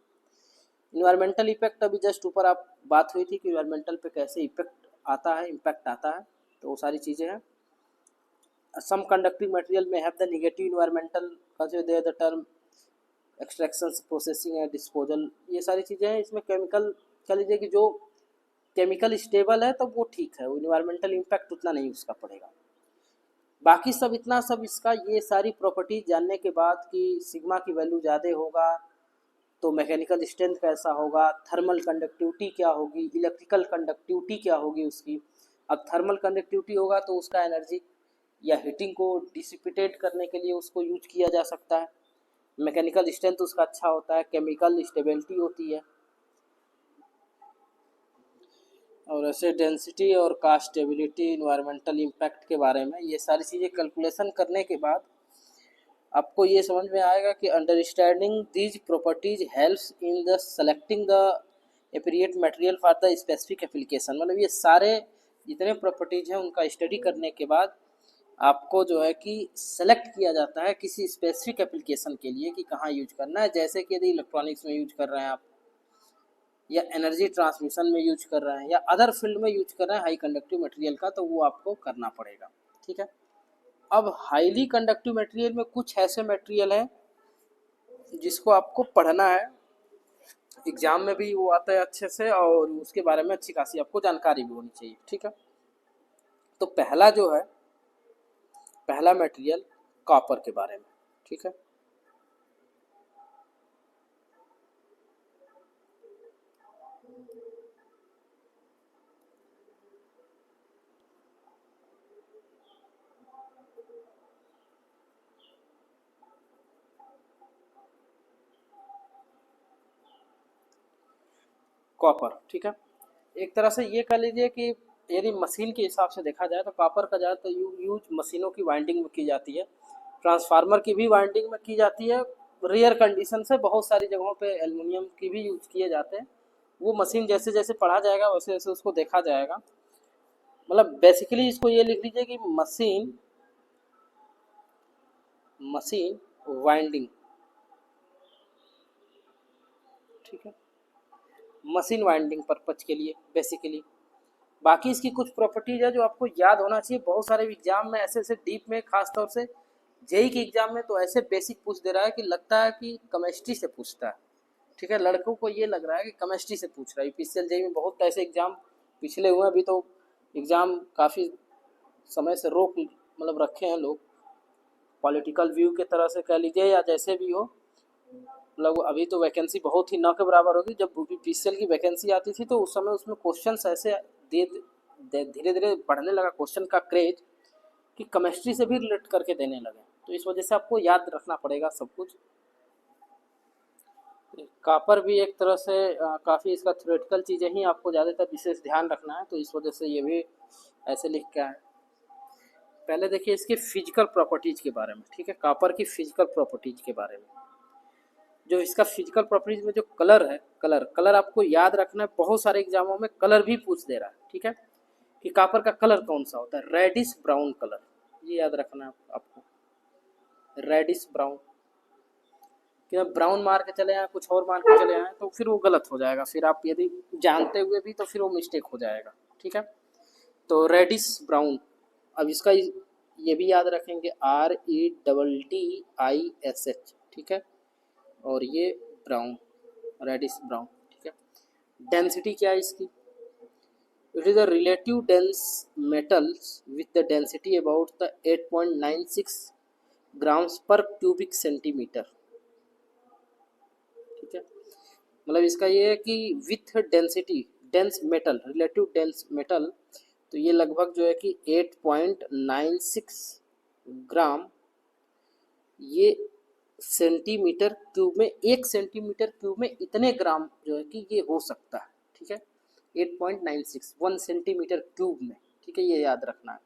इन्वायरमेंटल इफेक्ट, अभी जस्ट ऊपर आप बात हुई थी कि इन्वायरमेंटल पे कैसे इफेक्ट आता है, इम्पैक्ट आता है, तो वो सारी चीज़ें हैं। सम कंडक्टिंग मटेरियल में have the negative environmental consider the term extraction, processing and disposal, ये सारी चीज़ें हैं। इसमें केमिकल कह लीजिए कि जो केमिकल स्टेबल है तो वो ठीक है, वो इन्वायरमेंटल इम्पैक्ट उतना नहीं उसका पड़ेगा। बाकी सब इतना सब इसका ये सारी प्रॉपर्टीज जानने के बाद कि सिग्मा की वैल्यू ज़्यादा होगा तो मैकेनिकल स्ट्रेंथ कैसा होगा, थर्मल कंडक्टिविटी क्या होगी, इलेक्ट्रिकल कंडक्टिविटी क्या होगी उसकी। अब थर्मल कंडक्टिविटी होगा तो उसका एनर्जी या हीटिंग को डिसिपिटेट करने के लिए उसको यूज किया जा सकता है। मैकेनिकल स्ट्रेंथ उसका अच्छा होता है, केमिकल स्टेबिलिटी होती है, और ऐसे डेंसिटी और कास्टेबिलिटी, इन्वायरमेंटल इम्पैक्ट के बारे में ये सारी चीज़ें कैलकुलेशन करने के बाद आपको ये समझ में आएगा कि understanding these properties helps in the selecting the appropriate material for the specific application. मतलब ये सारे जितने प्रॉपर्टीज हैं उनका स्टडी करने के बाद आपको जो है कि सेलेक्ट किया जाता है किसी स्पेसिफिक एप्लीकेशन के लिए कि कहाँ यूज करना है। जैसे कि यदि इलेक्ट्रॉनिक्स में यूज कर रहे हैं आप, या एनर्जी ट्रांसमिशन में यूज कर रहे हैं, या अदर फील्ड में यूज कर रहे हैं हाई कंडक्टिव मटेरियल का, तो वो आपको करना पड़ेगा, ठीक है। अब हाईली कंडक्टिव मटेरियल में कुछ ऐसे मटेरियल हैं जिसको आपको पढ़ना है, एग्जाम में भी वो आता है अच्छे से और उसके बारे में अच्छी खासी आपको जानकारी भी होनी चाहिए, ठीक है। तो पहला जो है, पहला मटेरियल कॉपर के बारे में, ठीक है। कॉपर, ठीक है। एक तरह से ये कह लीजिए कि यदि मशीन के हिसाब से देखा जाए तो कॉपर का ज़्यादातर यूज मशीनों की वाइंडिंग में की जाती है, ट्रांसफार्मर की भी वाइंडिंग में की जाती है, रेयर कंडीशन से बहुत सारी जगहों पे एल्युमिनियम की भी यूज किए जाते हैं। वो मशीन जैसे जैसे पढ़ा जाएगा वैसे वैसे उसको देखा जाएगा। मतलब बेसिकली इसको ये लिख लीजिए कि मशीन मशीन वाइंडिंग, ठीक है, मशीन वाइंडिंग पर्पज के लिए बेसिकली। बाकी इसकी कुछ प्रॉपर्टीज है जो आपको याद होना चाहिए। बहुत सारे एग्जाम में ऐसे ऐसे डीप में, खास तौर से जेई के एग्जाम में तो ऐसे बेसिक पूछ दे रहा है कि लगता है कि केमिस्ट्री से पूछता है, ठीक है। लड़कों को ये लग रहा है कि केमिस्ट्री से पूछ रहा है। यूपीसीएल जेई में बहुत ऐसे एग्जाम पिछले हुए, अभी तो एग्जाम काफ़ी समय से रोक मतलब रखे हैं लोग, पॉलिटिकल व्यू के तरह से कह लीजिए या जैसे भी हो। मतलब अभी तो वैकेंसी बहुत ही न के बराबर होगी। जब यूपीसीएल की वैकेंसी आती थी तो उस समय उसमें क्वेश्चन ऐसे धीरे धीरे बढ़ने लगा क्वेश्चन का क्रेज कि केमिस्ट्री से भी रिलेट करके देने लगे। तो इस वजह से आपको याद रखना पड़ेगा सब कुछ। कॉपर भी एक तरह से काफ़ी इसका थ्योरेटिकल चीज़ें ही आपको ज़्यादातर विशेष ध्यान रखना है, तो इस वजह से ये भी ऐसे लिख के है। पहले देखिए इसके फिजिकल प्रॉपर्टीज के बारे में, ठीक है, कॉपर की फिजिकल प्रॉपर्टीज के बारे में। जो इसका फिजिकल प्रॉपर्टीज में जो कलर है, कलर आपको याद रखना है। बहुत सारे एग्जामों में कलर भी पूछ दे रहा है, ठीक है, कि कॉपर का कलर कौन सा होता है, रेडिश ब्राउन कलर, ये याद रखना है आपको, रेडिश ब्राउन। कि आप ब्राउन मार के चले आए कुछ और मार के चले आए तो फिर वो गलत हो जाएगा, फिर आप यदि जानते हुए भी तो फिर वो मिस्टेक हो जाएगा। ठीक है, तो रेडिश ब्राउन, अब इसका ये भी याद रखेंगे REDDISH, ठीक है, और ये ब्राउन, रेडिश ब्राउन। ठीक है, डेंसिटी क्या है इसकी, it is a relative dense metals with the density about the 8.96 grams पर क्यूबिक सेंटीमीटर। ठीक है, मतलब इसका ये है कि with density dense metal, relative dense metal, तो ये लगभग जो है कि 8.96 ग्राम ये सेंटीमीटर क्यूब में, 1 सेंटीमीटर क्यूब में इतने ग्राम जो है कि ये हो सकता है। ठीक है, 8.96 1 सेंटीमीटर क्यूब में। ठीक है, ये याद रखना है,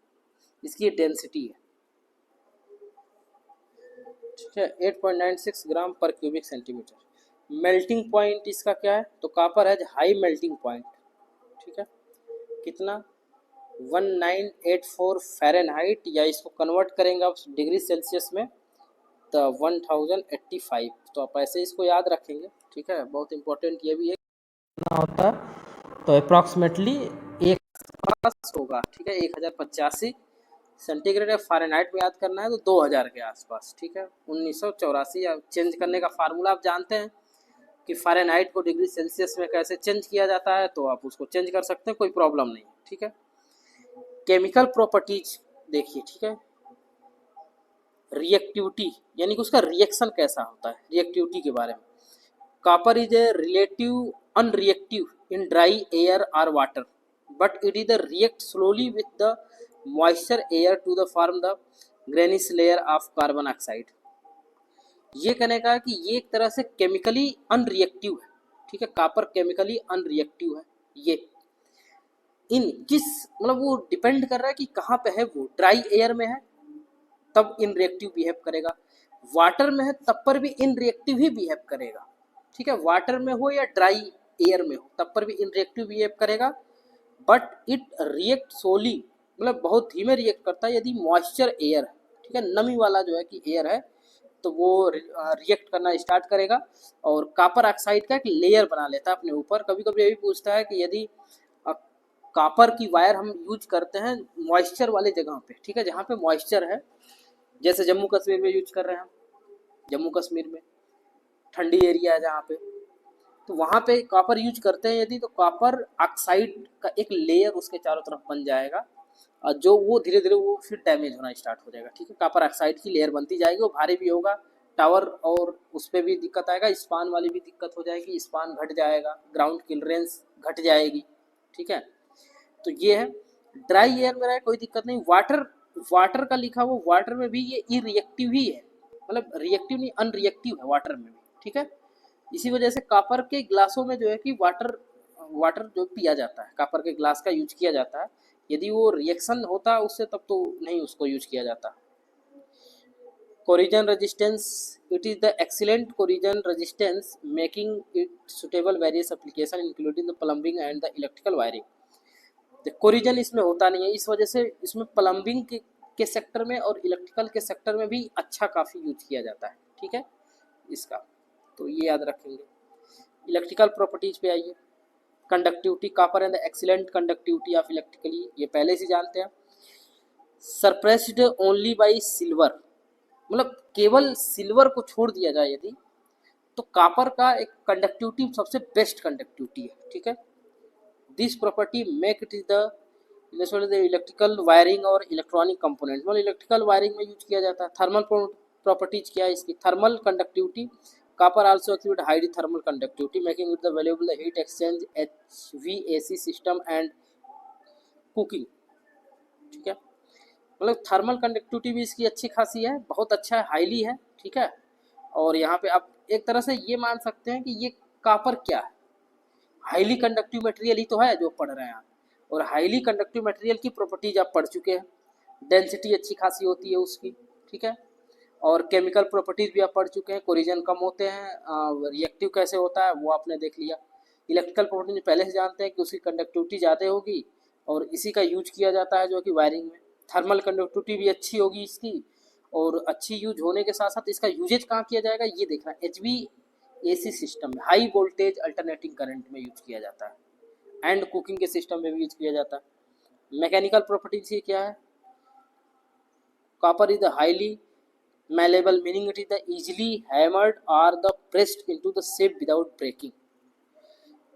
इसकी डेंसिटी है। ठीक है, 8.96 ग्राम पर क्यूबिक सेंटीमीटर। मेल्टिंग पॉइंट इसका क्या है, तो कॉपर है हाई मेल्टिंग पॉइंट। ठीक है, कितना 1984 फ़ारेनहाइट, या इसको कन्वर्ट करेंगे आप डिग्री सेल्सियस में तो 1085। तो आप ऐसे इसको याद रखेंगे। ठीक है, बहुत इंपॉर्टेंट ये भी है कितना होता है, तो अप्रॉक्सीमेटली एक आसपास होगा। ठीक है, 1085 सेंटीग्रेड या फ़ारेनहाइट में याद करना है तो 2000 के आसपास। ठीक है, 1984। या चेंज करने का फार्मूला आप जानते हैं कि फ़ारेनहाइट को डिग्री सेल्सियस में कैसे चेंज किया जाता है, तो आप उसको चेंज कर सकते हैं, कोई प्रॉब्लम नहीं। ठीक है, केमिकल प्रॉपर्टीज देखिए। ठीक है, रिएक्टिविटी यानी कि उसका रिएक्शन कैसा होता है, रिएक्टिविटी के बारे में। Copper is a relative unreactive in dry air और water, but it is react slowly with the moisture air to the form the greenish layer of carbon oxide. ये कहने का कि ये एक तरह से केमिकली अनरिएक्टिव है। ठीक है, कॉपर केमिकली अनरिएक्टिव है। ये इन किस, मतलब वो डिपेंड कर रहा है कि कहाँ पे है, वो ड्राई एयर में है तब इन रिएक्टिव बिहेव करेगा, वाटर में है तब पर भी इन रिएक्टिव ही बिहेव करेगा। ठीक है, वाटर में हो या ड्राई एयर में हो तब पर भी इन रिएक्टिव बिहेव करेगा, बट इट रिएक्ट सोली, मतलब बहुत धीमे रिएक्ट करता है यदि मॉइस्चर एयर है। ठीक है, नमी वाला जो है कि एयर है तो वो रिएक्ट करना स्टार्ट करेगा, और कॉपर ऑक्साइड का एक लेयर बना लेता है अपने ऊपर। कभी कभी ये भी पूछता है कि यदि कॉपर की वायर हम यूज करते हैं मॉइस्चर वाले जगह पे, ठीक है, जहाँ पे मॉइस्चर है, जैसे जम्मू कश्मीर में यूज कर रहे हैं हम, जम्मू कश्मीर में ठंडी एरिया है जहाँ पे, तो वहाँ पे कॉपर यूज करते हैं यदि, तो कॉपर ऑक्साइड का एक लेयर उसके चारों तरफ बन जाएगा, और जो वो धीरे धीरे वो फिर डैमेज होना स्टार्ट हो जाएगा। ठीक है, कॉपर ऑक्साइड की लेयर बनती जाएगी, वो भारी भी होगा, टावर और उस पर भी दिक्कत आएगा, स्पान वाली भी दिक्कत हो जाएगी, स्पान घट जाएगा, ग्राउंड क्लियरेंस घट जाएगी। ठीक है, तो ये है ड्राई एयर में रहे कोई दिक्कत नहीं। वाटर का लिखा हुआ, वाटर में भी ये इरिएक्टिव ही है, मतलब रिएक्टिव नहीं अनरिएक्टिव है वाटर में भी। ठीक है, इसी वजह से कॉपर के ग्लासों में जो है कि वाटर जो पिया जाता है, कॉपर के ग्लास का यूज किया जाता है। यदि वो रिएक्शन होता है उससे तब तो नहीं उसको यूज किया जाता। Corrosion resistance, it is the excellent corrosion resistance making it suitable various application including the plumbing and the electrical wiring. Corrosion इसमें होता नहीं है, इस वजह से इसमें प्लम्बिंग के सेक्टर में और इलेक्ट्रिकल के सेक्टर में भी अच्छा काफ़ी यूज किया जाता है। ठीक है, इसका तो ये याद रखेंगे। इलेक्ट्रिकल प्रॉपर्टीज पे आइए। Conductivity, copper and the excellent conductivity of electrically, ये पहले से जानते हैं। सरप्रेस्ड ओनली बाई सिल्वर, मतलब केवल सिल्वर को छोड़ दिया जाए यदि, तो कॉपर का एक कंडक्टिविटी सबसे बेस्ट कंडक्टिविटी है। ठीक है, this property make it is the electrical wiring और इलेक्ट्रॉनिक कंपोनेंट, मतलब इलेक्ट्रिकल वायरिंग में यूज किया जाता है। थर्मल प्रॉपर्टीज क्या है इसकी, thermal conductivity, copper also exhibit high thermal conductivity making it the valuable heat exchange HVAC system and cooking. ठीक है, मतलब थर्मल कंडक्टिविटी भी इसकी अच्छी खासी है, बहुत अच्छा है, हाईली है। ठीक है, और यहाँ पे आप एक तरह से ये मान सकते हैं कि ये कॉपर क्या है, हाईली कंडक्टिव मटेरियल ही तो है जो पढ़ रहे हैं आप, और हाईली कंडक्टिव मटेरियल की प्रॉपर्टीज आप पढ़ चुके हैं। डेंसिटी अच्छी खासी होती है उसकी। ठीक है, और केमिकल प्रॉपर्टीज भी आप पढ़ चुके हैं, कोरिजन कम होते हैं, रिएक्टिव कैसे होता है वो आपने देख लिया। इलेक्ट्रिकल प्रॉपर्टीज पहले से जानते हैं कि उसकी कंडक्टिविटी ज़्यादा होगी और इसी का यूज किया जाता है जो कि वायरिंग में। थर्मल कंडक्टिविटी भी अच्छी होगी इसकी, और अच्छी यूज होने के साथ साथ इसका यूजेज कहाँ किया जाएगा ये देखना। HVAC सिस्टम में हाई वोल्टेज अल्टरनेटिंग करंट में यूज किया जाता है एंड कुकिंग के सिस्टम में भी यूज किया जाता है। मैकेनिकल प्रॉपर्टीज ये क्या है? Copper is the highly malleable, meaning it is the easily hammered or the pressed into the shape without breaking।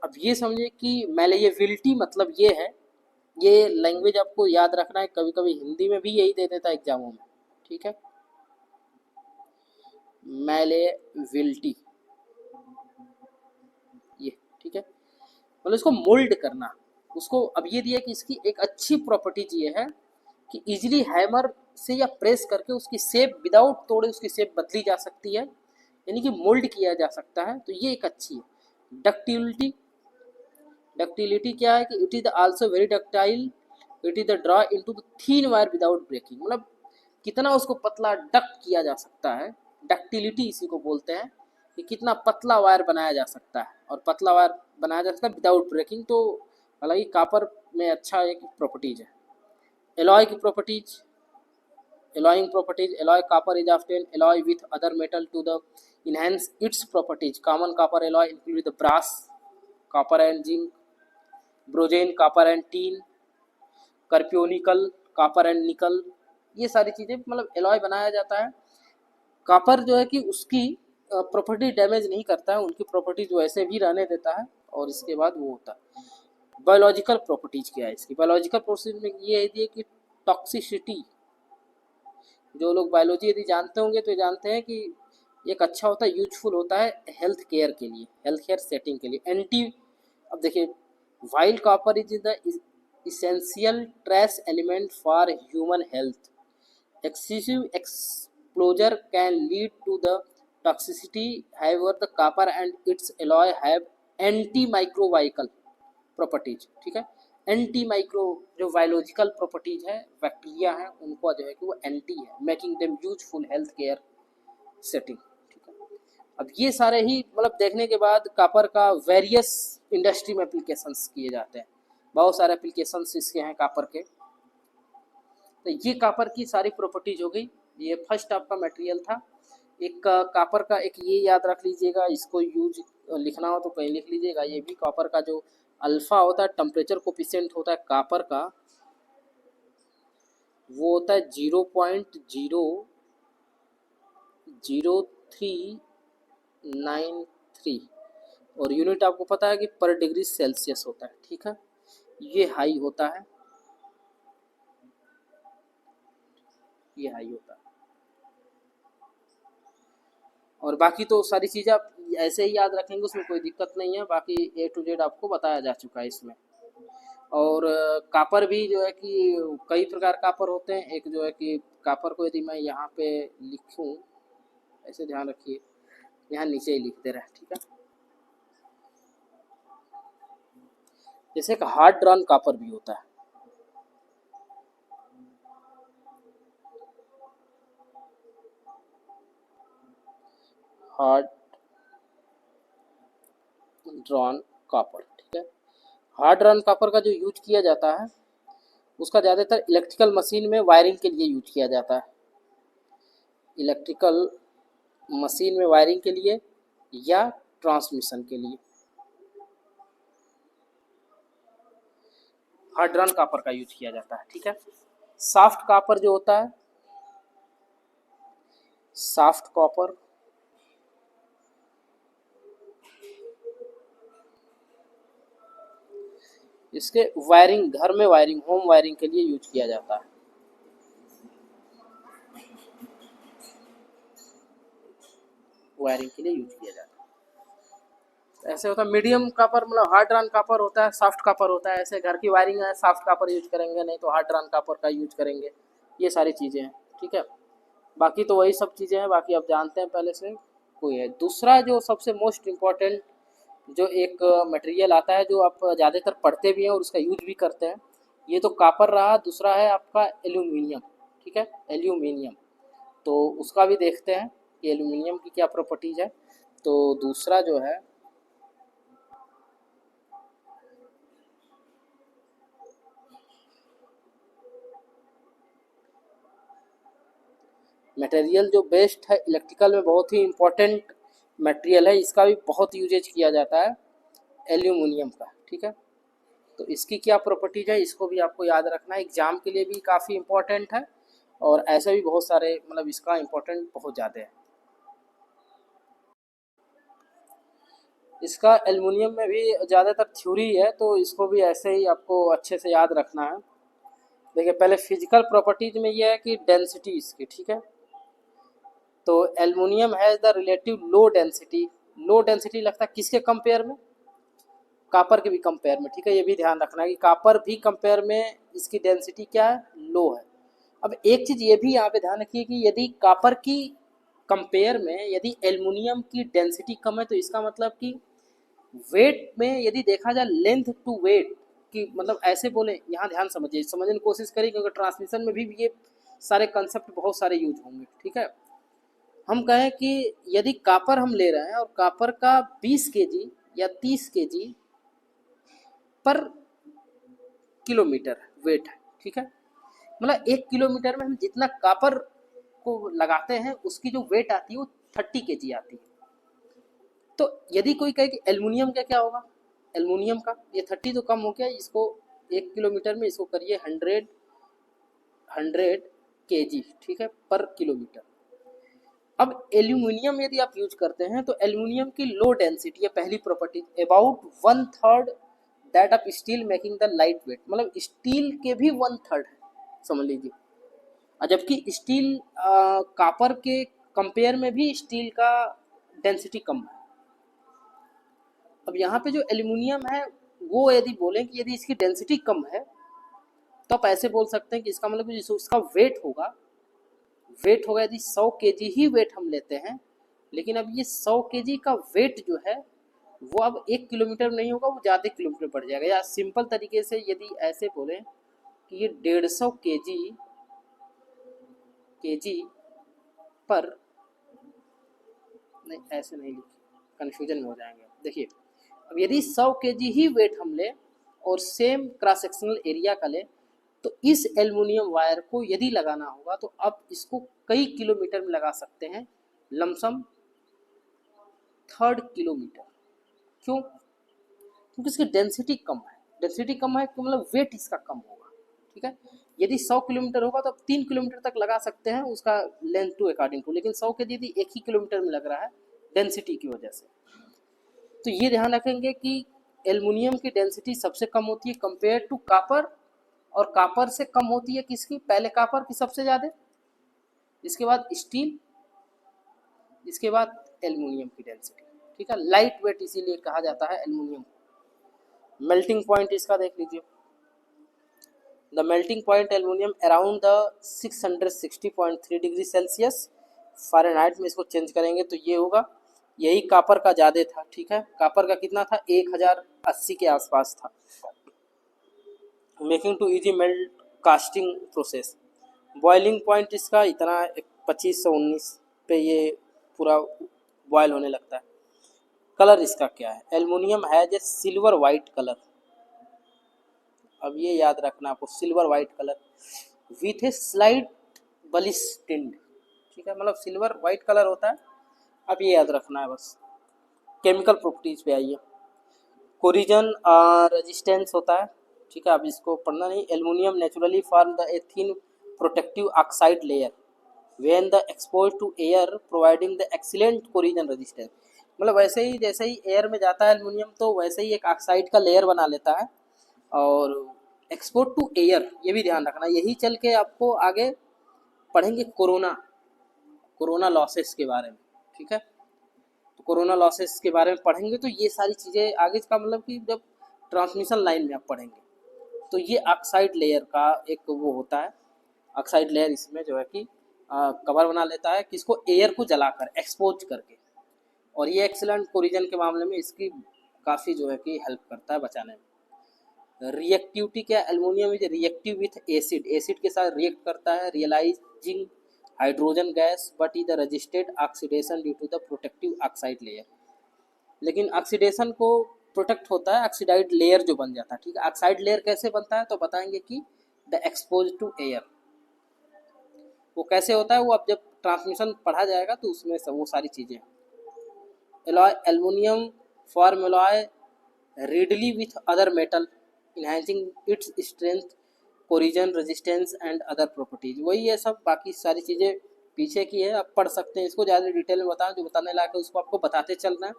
अब ये समझे कि malleability मतलब ये है, ये लैंग्वेज आपको याद रखना है, कभी कभी हिंदी में भी यही दे देता है एग्जामों में, ठीक है। malleability ये, ठीक है, मतलब इसको मोल्ड करना उसको। अब ये दिया कि इसकी एक अच्छी प्रॉपर्टीज ये है कि इजीली हैमर से या प्रेस करके उसकी शेप विदाउट तोड़े उसकी शेप बदली जा सकती है, यानी कि मोल्ड किया जा सकता है, तो ये एक अच्छी है। डक्टिलिटी, डक्टिलिटी क्या है कि it is also very ductile, it is the draw into the thin wire without breaking, मतलब कितना उसको पतला डक्ट किया जा सकता है, डक्टिलिटी इसी को बोलते हैं कि कितना पतला वायर बनाया जा सकता है, और पतला वायर बनाया जा सकता है विदाउट ब्रेकिंग। तो हालांकि कापर में अच्छा एक प्रॉपर्टीज है। एलॉय की properties, alloying properties, alloy copper is often alloy with other metal to the enhance its properties। common copper alloy include the brass, copper and zinc, ब्रोजेन, copper and tin, कार्पियोनिकल, copper and nickel, ये सारी चीज़ें मतलब alloy बनाया जाता है। Copper जो है कि उसकी प्रॉपर्टी डैमेज नहीं करता है, उनकी प्रॉपर्टीज वैसे भी रहने देता है, और इसके बाद वो होता है। बायोलॉजिकल प्रॉपर्टीज क्या है इसकी? बायोलॉजिकल प्रॉपर्टीज में ये है कि टॉक्सिसिटी, जो लोग बायोलॉजी यदि जानते होंगे तो जानते हैं कि एक अच्छा होता है, यूजफुल होता है हेल्थ केयर के लिए, हेल्थ केयर सेटिंग के लिए। एंटी, अब देखिए, while copper is the essential trace element for human health, excessive exposure can lead to the toxicity, however the copper and its alloy have anti microbial properties, ठीक है। Anti micro जो biological properties है, bacteria हैं, उनको जो है कि वो एंटी है, making them useful health care setting, ठीक है। अब ये सारे ही मतलब देखने के बाद कॉपर का वेरियस इंडस्ट्री में एप्लीकेशंस किए जाते हैं, बहुत सारे एप्लीकेशंस इसके हैं कॉपर के। तो ये कॉपर की सारी प्रॉपर्टीज हो गई, ये फर्स्ट आपका मटेरियल था। एक कॉपर का एक ये याद रख लीजिएगा, इसको यूज लिखना हो तो कहीं लिख लीजिएगा, ये भी कॉपर का जो अल्फा होता है, टेम्परेचर कोफिशिएंट होता है कॉपर का, वो होता है 0.000393, और यूनिट आपको पता है कि पर डिग्री सेल्सियस होता है, ठीक है। ये हाई होता है, ये हाई होता है, और बाकी तो सारी चीज़ें आप ऐसे ही याद रखेंगे, उसमें कोई दिक्कत नहीं है। बाकी A to Z आपको बताया जा चुका है इसमें। और कॉपर भी जो है कि कई प्रकार कॉपर होते हैं। एक जो है कि कॉपर को यदि मैं यहाँ पे लिखूँ, ऐसे ध्यान रखिए, यहाँ नीचे ही लिखते रहे, ठीक है। जैसे एक हार्ड ड्रॉन कॉपर भी होता है, हार्ड ड्रॉन कॉपर, ठीक है। हार्ड ड्रॉन कॉपर का जो यूज किया जाता है, उसका ज़्यादातर इलेक्ट्रिकल मशीन में वायरिंग के लिए यूज किया जाता है, इलेक्ट्रिकल मशीन में वायरिंग के लिए या ट्रांसमिशन के लिए हार्ड ड्रॉन कॉपर का यूज किया जाता है, ठीक है। सॉफ्ट कॉपर जो होता है, सॉफ्ट कॉपर इसके वायरिंग, घर में वायरिंग, होम वायरिंग के लिए यूज किया जाता है, वायरिंग के लिए यूज किया जाता है। ऐसे होता है मीडियम कॉपर, मतलब हार्ड ड्रॉन कॉपर होता है, सॉफ्ट कॉपर होता है। ऐसे घर की वायरिंग है, सॉफ्ट कॉपर यूज करेंगे, नहीं तो हार्ड ड्रॉन कॉपर का यूज करेंगे। ये सारी चीज़ें हैं, ठीक है। बाकी तो वही सब चीज़ें हैं, बाकी आप जानते हैं पहले से। कोई है दूसरा जो सबसे मोस्ट इम्पॉर्टेंट जो एक मटेरियल आता है, जो आप ज़्यादातर पढ़ते भी हैं और उसका यूज भी करते हैं, ये तो कॉपर रहा। दूसरा है आपका एल्यूमिनियम, ठीक है, एल्यूमिनियम। तो उसका भी देखते हैं कि एल्यूमिनियम की क्या प्रॉपर्टीज है। तो दूसरा जो है, मटेरियल जो बेस्ट है इलेक्ट्रिकल में, बहुत ही इम्पोर्टेंट मटेरियल है, इसका भी बहुत यूजेज किया जाता है एल्यूमिनियम का। ठीक है, तो इसकी क्या प्रॉपर्टीज है इसको भी आपको याद रखना है, एग्जाम के लिए भी काफ़ी इम्पोर्टेंट है और ऐसे भी बहुत सारे मतलब इसका इम्पोर्टेंट बहुत ज़्यादा है। इसका एल्युमिनियम में भी ज़्यादातर थ्योरी है, तो इसको भी ऐसे ही आपको अच्छे से याद रखना है। देखिए पहले फिजिकल प्रॉपर्टीज में ये है कि डेंसिटी इसकी, ठीक है, तो aluminium has the relative low density. Low density लगता है किसके कंपेयर में? कापर के भी कंपेयर में। ठीक है, ये भी ध्यान रखना है कि कापर भी कंपेयर में इसकी डेंसिटी क्या है? लो है। अब एक चीज़ ये भी यहाँ पे ध्यान रखिए कि यदि कापर की कंपेयर में यदि एल्युमिनियम की डेंसिटी कम है तो इसका मतलब कि वेट में यदि देखा जाए लेंथ टू वेट कि मतलब ऐसे बोले, यहाँ ध्यान समझिए, समझने की कोशिश करिए क्योंकि ट्रांसमिशन में भी ये सारे कंसेप्ट बहुत सारे यूज होंगे। ठीक है, हम कहें कि यदि कापर हम ले रहे हैं और कापर का 20 केजी या 30 केजी पर किलोमीटर वेट है। ठीक है, मतलब 1 किलोमीटर में हम जितना कापर को लगाते हैं उसकी जो वेट आती है वो 30 केजी आती है। तो यदि कोई कहे कि एल्युमिनियम का क्या होगा, एल्युमिनियम का ये 30 तो कम हो गया, इसको 1 किलोमीटर में इसको करिए 100 केजी, ठीक है, पर किलोमीटर। अब एल्यूमिनियम यदि आप यूज करते हैं तो एल्यूमिनियम की लो डेंसिटी है पहली property, about 1/3 that of steel making the light weight, मतलब स्टील के भी 1/3 है समझ लीजिए, और जबकि स्टील कापर के कंपेयर में भी स्टील का डेंसिटी कम है। अब यहाँ पे जो एल्यूमिनियम है वो यदि बोलें कि यदि इसकी डेंसिटी कम है तो आप ऐसे बोल सकते हैं कि इसका मतलब इसका वेट होगा यदि 100 केजी ही वेट हम लेते हैं, लेकिन अब ये 100 केजी का वेट जो है वो अब 1 किलोमीटर नहीं होगा, वो ज़्यादा किलोमीटर बढ़ जाएगा। या सिंपल तरीके से यदि ऐसे बोलें कि ये 150 केजी पर, नहीं ऐसे नहीं लिखिए, कन्फ्यूजन में हो जाएंगे। देखिए अब यदि 100 केजी ही वेट हम लें और सेम क्रॉस सेक्शनल एरिया का लें तो इस एल्युमिनियम वायर को यदि लगाना होगा तो अब इसको कई किलोमीटर में लगा सकते हैं, लमसम 3 किलोमीटर। क्यों? क्योंकि इसकी डेंसिटी कम है। डेंसिटी कम है तो मतलब वेट इसका कम होगा। ठीक है, यदि 100 किलोमीटर होगा तो 3 किलोमीटर तक लगा सकते हैं उसका लेंथ टू अकॉर्डिंग टू, लेकिन 100 के यदि 1 ही किलोमीटर में लग रहा है डेंसिटी की वजह से। तो ये ध्यान रखेंगे कि एल्युमिनियम की डेंसिटी सबसे कम होती है कंपेयर टू कापर, और कापर से कम होती है किसकी? पहले कापर की सबसे ज़्यादा, इसके बाद स्टील, इसके बाद एल्युमिनियम की डेंसिटी। ठीक है, लाइट वेट इसीलिए कहा जाता है एल्युमिनियम। मेल्टिंग पॉइंट इसका देख लीजिए, the melting point aluminium around the 660.3 degree Celsius Fahrenheit में इसको चेंज करेंगे तो ये होगा, यही कापर का ज़्यादा था। ठीक है, कापर का कितना था? 1080 के आसपास था। Making to easy melt casting process. Boiling point इसका इतना 2519 पे ये पूरा बॉयल होने लगता है। कलर इसका क्या है? Aluminium has a silver white colour. अब ये याद रखना आपको, silver white colour with a slight bluish tint. ठीक है, मतलब सिल्वर वाइट कलर होता है। अब ये याद रखना है बस। केमिकल प्रॉपर्टीज पे आइए, कोरिजन रेजिस्टेंस होता है। ठीक है, अब इसको पढ़ना नहीं। Aluminium naturally form the a thin protective oxide layer when the expose to air providing the excellent corrosion resistance. मतलब वैसे ही जैसे ही एयर में जाता है एल्युमिनियम तो वैसे ही एक ऑक्साइड का लेयर बना लेता है और एक्सपोर्ट टू एयर, ये भी ध्यान रखना। यही चल के आपको आगे पढ़ेंगे कोरोना लॉसेस के बारे में। ठीक है, तो कोरोना लॉसेस के बारे में पढ़ेंगे तो ये सारी चीज़ें आगे का मतलब कि जब ट्रांसमिशन लाइन में आप पढ़ेंगे तो ये ऑक्साइड लेयर का एक वो होता है। ऑक्साइड लेयर इसमें जो है कि कवर बना लेता है किसको? एयर को जलाकर, एक्सपोज करके, और ये एक्सीलेंट कोरिजन के मामले में इसकी काफ़ी जो है कि हेल्प करता है बचाने में। रिएक्टिविटी क्या? Aluminium is reactive with acid, acid के साथ रिएक्ट करता है, releasing hydrogen gas but is the resisted oxidation due to the protective oxide layer. लेकिन ऑक्सीडेशन को प्रोटेक्ट होता है ऑक्सीडाइड लेयर जो बन जाता है। ठीक है, ऑक्साइड लेयर कैसे बनता है तो बताएंगे कि द एक्सपोज टू एयर। वो कैसे होता है? वो अब जब ट्रांसमिशन पढ़ा जाएगा तो उसमें सब वो सारी चीज़ें। Alloy aluminium form alloy readily with other metal enhancing its strength corrosion resistance and other properties। वही है सब, बाकी सारी चीज़ें पीछे की है, आप पढ़ सकते हैं इसको, ज़्यादा डिटेल में बताएं जो बताने लायक है उसको आपको बताते चलना है।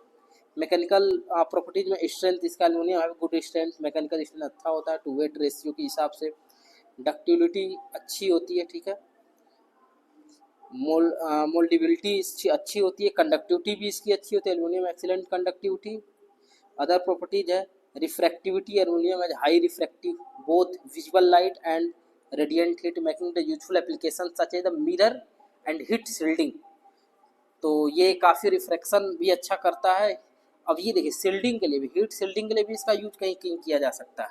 मैकेनिकल प्रॉपर्टीज में स्ट्रेंथ इसका एल्युमिनियम है गुड स्ट्रेंथ, मैकेनिकल स्ट्रेंथ अच्छा होता है टू वेट रेशियो के हिसाब से, डक्टिलिटी अच्छी होती है, ठीक है, मोल्डिबिलिटी इसकी अच्छी होती है, कंडक्टिविटी भी इसकी अच्छी होती है, aluminium excellent conductivity. Other properties है refractivity, aluminium as high refractive both visible light and radiant heat making the useful application such as the mirror and heat shielding. तो ये काफ़ी रिफ्रैक्शन भी अच्छा करता है। अब ये देखिए शील्डिंग के लिए भी, हीट शील्डिंग के लिए भी इसका यूज कहीं कहीं किया जा सकता है।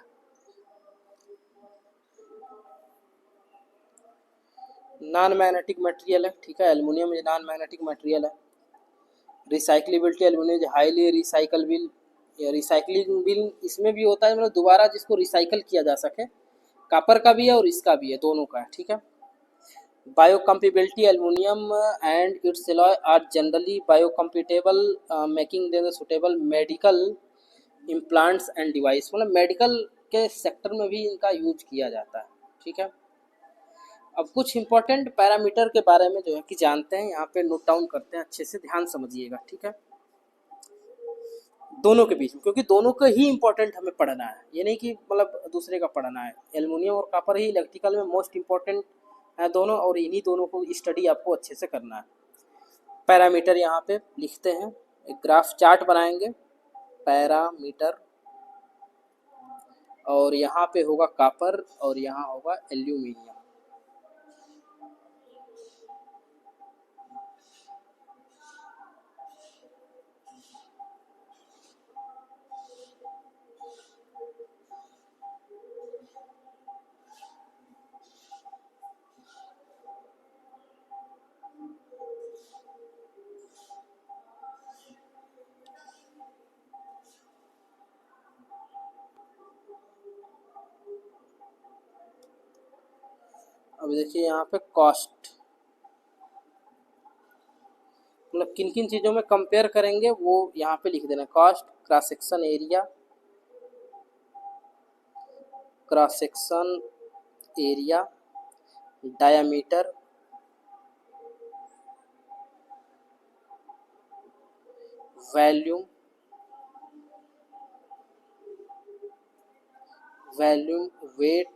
नॉन मैग्नेटिक मटेरियल है, ठीक है, एल्युमिनियम नॉन मैग्नेटिक मटेरियल है। रिसाइक्लेबिलिटी एल्युमिनियम हाईली रिसाइकलेबल, रिसाइकलिंग इसमें भी होता है, मतलब दोबारा जिसको रिसाइकल किया जा सके, कॉपर का भी है और इसका भी है, दोनों का है, ठीक है। Biocompatibility aluminium and its alloy are generally biocompatible making them suitable medical implants and device, मतलब मेडिकल के सेक्टर में भी इनका यूज किया जाता है, ठीक है। अब कुछ इंपॉर्टेंट पैरामीटर के बारे में जो है कि जानते हैं, यहाँ पे नोट डाउन करते हैं, अच्छे से ध्यान समझिएगा, ठीक है, दोनों के बीच में, क्योंकि दोनों का ही इंपॉर्टेंट हमें पढ़ना है, ये नहीं कि मतलब दूसरे का पढ़ना है। एल्युमिनियम और कॉपर ही इलेक्ट्रिकल में मोस्ट इंपॉर्टेंट है दोनों, और इन्हीं दोनों को स्टडी आपको अच्छे से करना है। पैरामीटर यहाँ पे लिखते हैं, एक ग्राफ चार्ट बनाएंगे, पैरामीटर, और यहाँ पे होगा कॉपर और यहाँ होगा एल्यूमिनियम। अब देखिए यहाँ पे कॉस्ट, मतलब किन किन चीज़ों में कंपेयर करेंगे वो यहाँ पे लिख देना। Cost, cross section area, cross section area, diameter, volume, volume, weight,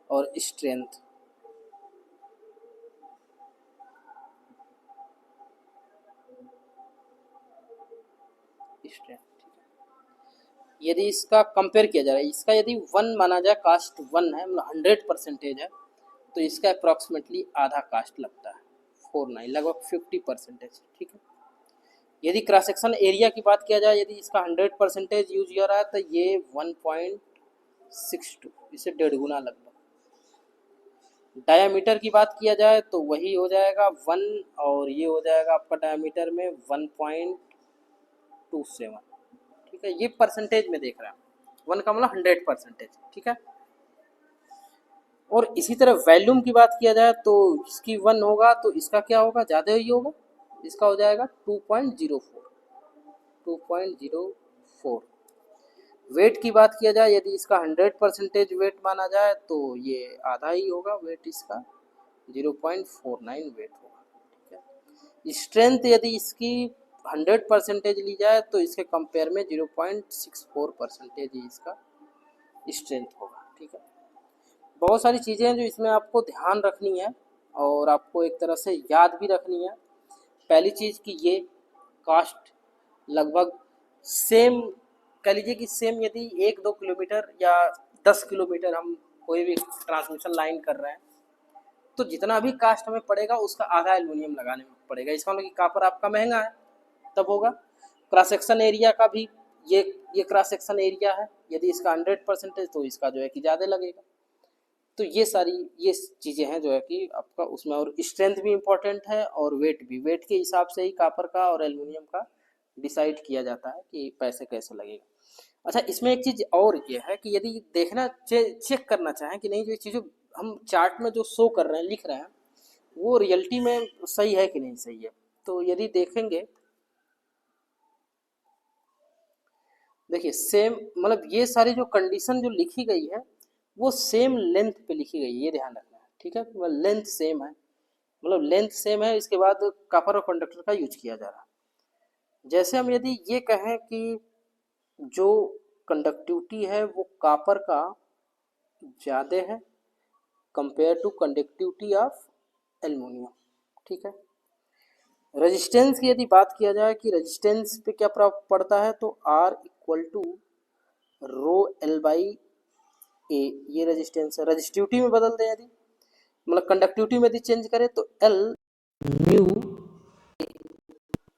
और स्ट्रेंथ। यदि इसका कंपेयर किया जा रहा है, इसका यदि 1 माना जाए, कास्ट 1 है, मतलब 100% है, तो इसका अप्रॉक्सीमेटली आधा कास्ट लगता है 49, लगभग 50%, ठीक है। यदि क्रॉस सेक्शन एरिया की बात किया जाए, यदि इसका 100% यूज किया रहा है तो ये 1.62, इससे 1.5 गुना लगभग। डायामीटर की बात किया जाए तो वही हो जाएगा 1, और ये हो जाएगा आपका डायामीटर में 1.27, ठीक है, ये परसेंटेज में देख रहा है, 1 का मतलब 100%, ठीक है। और इसी तरह वॉल्यूम की बात किया जाए तो इसकी 1 होगा तो इसका क्या होगा, ज़्यादा ही होगा, इसका हो जाएगा 2.04। वेट की बात किया जाए, यदि इसका 100% वेट माना जाए तो ये आधा ही होगा वेट, इसका 0.49 वेट होगा, ठीक है। स्ट्रेंथ यदि इसकी 100% ली जाए तो इसके कंपेयर में 0.64% ही इसका स्ट्रेंथ होगा, ठीक है। बहुत सारी चीज़ें हैं जो इसमें आपको ध्यान रखनी है और आपको एक तरह से याद भी रखनी है। पहली चीज़ कि ये कास्ट लगभग सेम, कह लीजिए कि सेम, यदि 1-2 किलोमीटर या 10 किलोमीटर हम कोई भी ट्रांसमिशन लाइन कर रहे हैं तो जितना भी कास्ट हमें पड़ेगा उसका आधा एल्युमिनियम लगाने में पड़ेगा। इसका मतलब कि कॉपर आपका महंगा है तब होगा। क्रॉस सेक्शन एरिया का भी ये क्रॉस सेक्शन एरिया है, यदि इसका 100% तो इसका जो है कि ज़्यादा लगेगा। तो ये सारी ये चीज़ें हैं जो है कि आपका उसमें, और स्ट्रेंथ भी इम्पोर्टेंट है और वेट भी, वेट के हिसाब से ही कॉपर का और एल्युमिनियम का डिसाइड किया जाता है कि पैसे कैसे लगेगा। अच्छा, इसमें एक चीज़ और ये है कि यदि देखना चेक करना चाहें कि नहीं, जो चीज़ें हम चार्ट में जो शो कर रहे हैं, लिख रहे हैं, वो रियलिटी में सही है कि नहीं सही है। तो यदि देखेंगे, देखिए सेम, मतलब ये सारी जो कंडीशन जो लिखी गई है वो सेम लेंथ पे लिखी गई है, ये ध्यान रखना है, ठीक है। मतलब लेंथ सेम है, मतलब लेंथ सेम है, इसके बाद कॉपर और कंडक्टर का यूज किया जा रहा है। जैसे हम यदि ये कहें कि जो कंडक्टिविटी है वो कॉपर का ज़्यादा है compare to conductivity of aluminium, ठीक है। रेजिस्टेंस की यदि बात किया जाए कि रेजिस्टेंस पे क्या प्रभाव पड़ता है, तो R equal to rho l by a, ये रेजिस्टेंस है। रजिस्टिविटी में बदल दें यदि, मतलब कंडक्टिविटी में यदि चेंज करें तो एल म्यू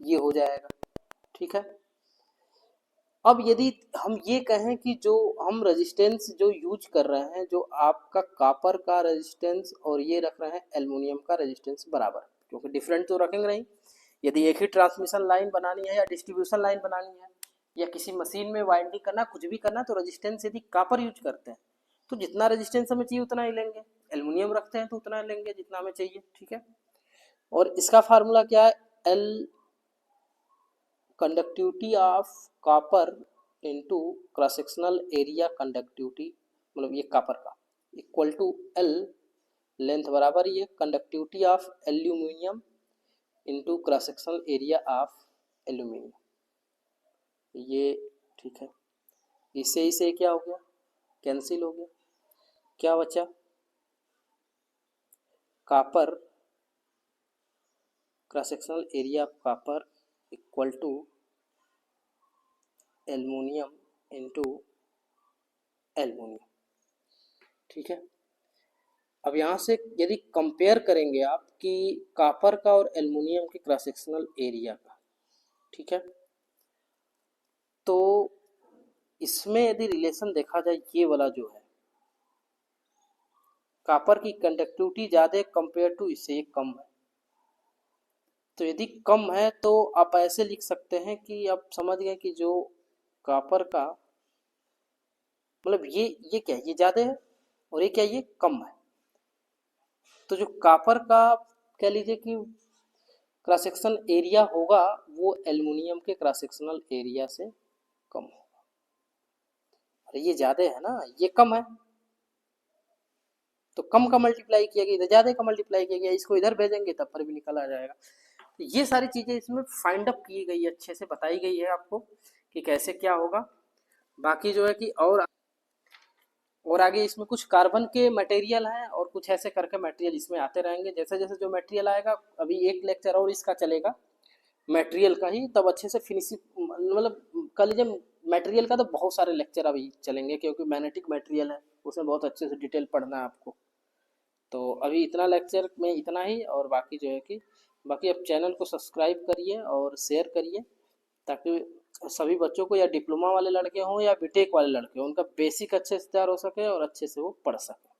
ये हो जाएगा, ठीक है। अब यदि हम ये कहें कि जो हम रेजिस्टेंस जो यूज कर रहे हैं, जो आपका कॉपर का रेजिस्टेंस और ये रख रहे हैं एल्युमिनियम का रेजिस्टेंस बराबर, क्योंकि डिफरेंट तो रखेंगे नहीं। यदि एक ही ट्रांसमिशन लाइन बनानी है या डिस्ट्रीब्यूशन लाइन बनानी है या किसी मशीन में वाइंडिंग करना, कुछ भी करना, तो रेजिस्टेंस यदि कॉपर यूज करते हैं तो जितना रेजिस्टेंस हमें चाहिए उतना ही लेंगे, एल्युमिनियम रखते हैं तो उतना लेंगे जितना हमें चाहिए, ठीक है। और इसका फार्मूला क्या है, L conductivity of copper into cross sectional area conductivity, मतलब ये कॉपर का, इक्वल टू एल लेंथ बराबर ये conductivity of aluminium into cross sectional area of aluminium, ये ठीक है। इससे इसे क्या हो गया, कैंसिल हो गया, क्या बचा, copper cross sectional area of copper equal to aluminium into aluminium, ठीक है। अब यहाँ से यदि कंपेयर करेंगे आप कि कॉपर का और एल्युमिनियम के क्रॉस सेक्शनल एरिया का, ठीक है, तो इसमें यदि रिलेशन देखा जाए, ये वाला जो है कॉपर की कंडक्टिविटी ज़्यादा कंपेयर टू इससे ये कम है, तो यदि कम है तो आप ऐसे लिख सकते हैं कि आप समझ गए कि जो कॉपर का, मतलब ये क्या है, ये ज़्यादा है और ये क्या है, ये कम है। तो जो कॉपर का कह लीजिए कि क्रॉस सेक्शन एरिया होगा वो एल्युमिनियम के क्रॉस सेक्शनल एरिया से कम होगा। अरे ये ज़्यादा है ना, ये कम है, तो कम का मल्टीप्लाई किया गया, इधर ज़्यादा का मल्टीप्लाई किया गया, इसको इधर भेजेंगे तब पर भी निकल आ जाएगा। तो ये सारी चीज़ें इसमें फाइंड अप की गई है, अच्छे से बताई गई है आपको कि कैसे क्या होगा। बाकी जो है कि और आगे इसमें कुछ कार्बन के मटेरियल हैं और कुछ ऐसे करके मटेरियल इसमें आते रहेंगे। जैसे जैसे जो मटेरियल आएगा, अभी एक लेक्चर और इसका चलेगा मटेरियल का ही, तब अच्छे से फिनिशिंग, मतलब कल जब मटेरियल का तो बहुत सारे लेक्चर अभी चलेंगे, क्योंकि मैग्नेटिक मटेरियल है, उसमें बहुत अच्छे से डिटेल पढ़ना है आपको। तो अभी इतना लेक्चर में इतना ही, और बाकी जो है कि बाकी आप चैनल को सब्सक्राइब करिए और शेयर करिए, ताकि सभी बच्चों को, या डिप्लोमा वाले लड़के हों या बीटेक वाले लड़के हों, उनका बेसिक अच्छे से तैयार हो सके और अच्छे से वो पढ़ सके।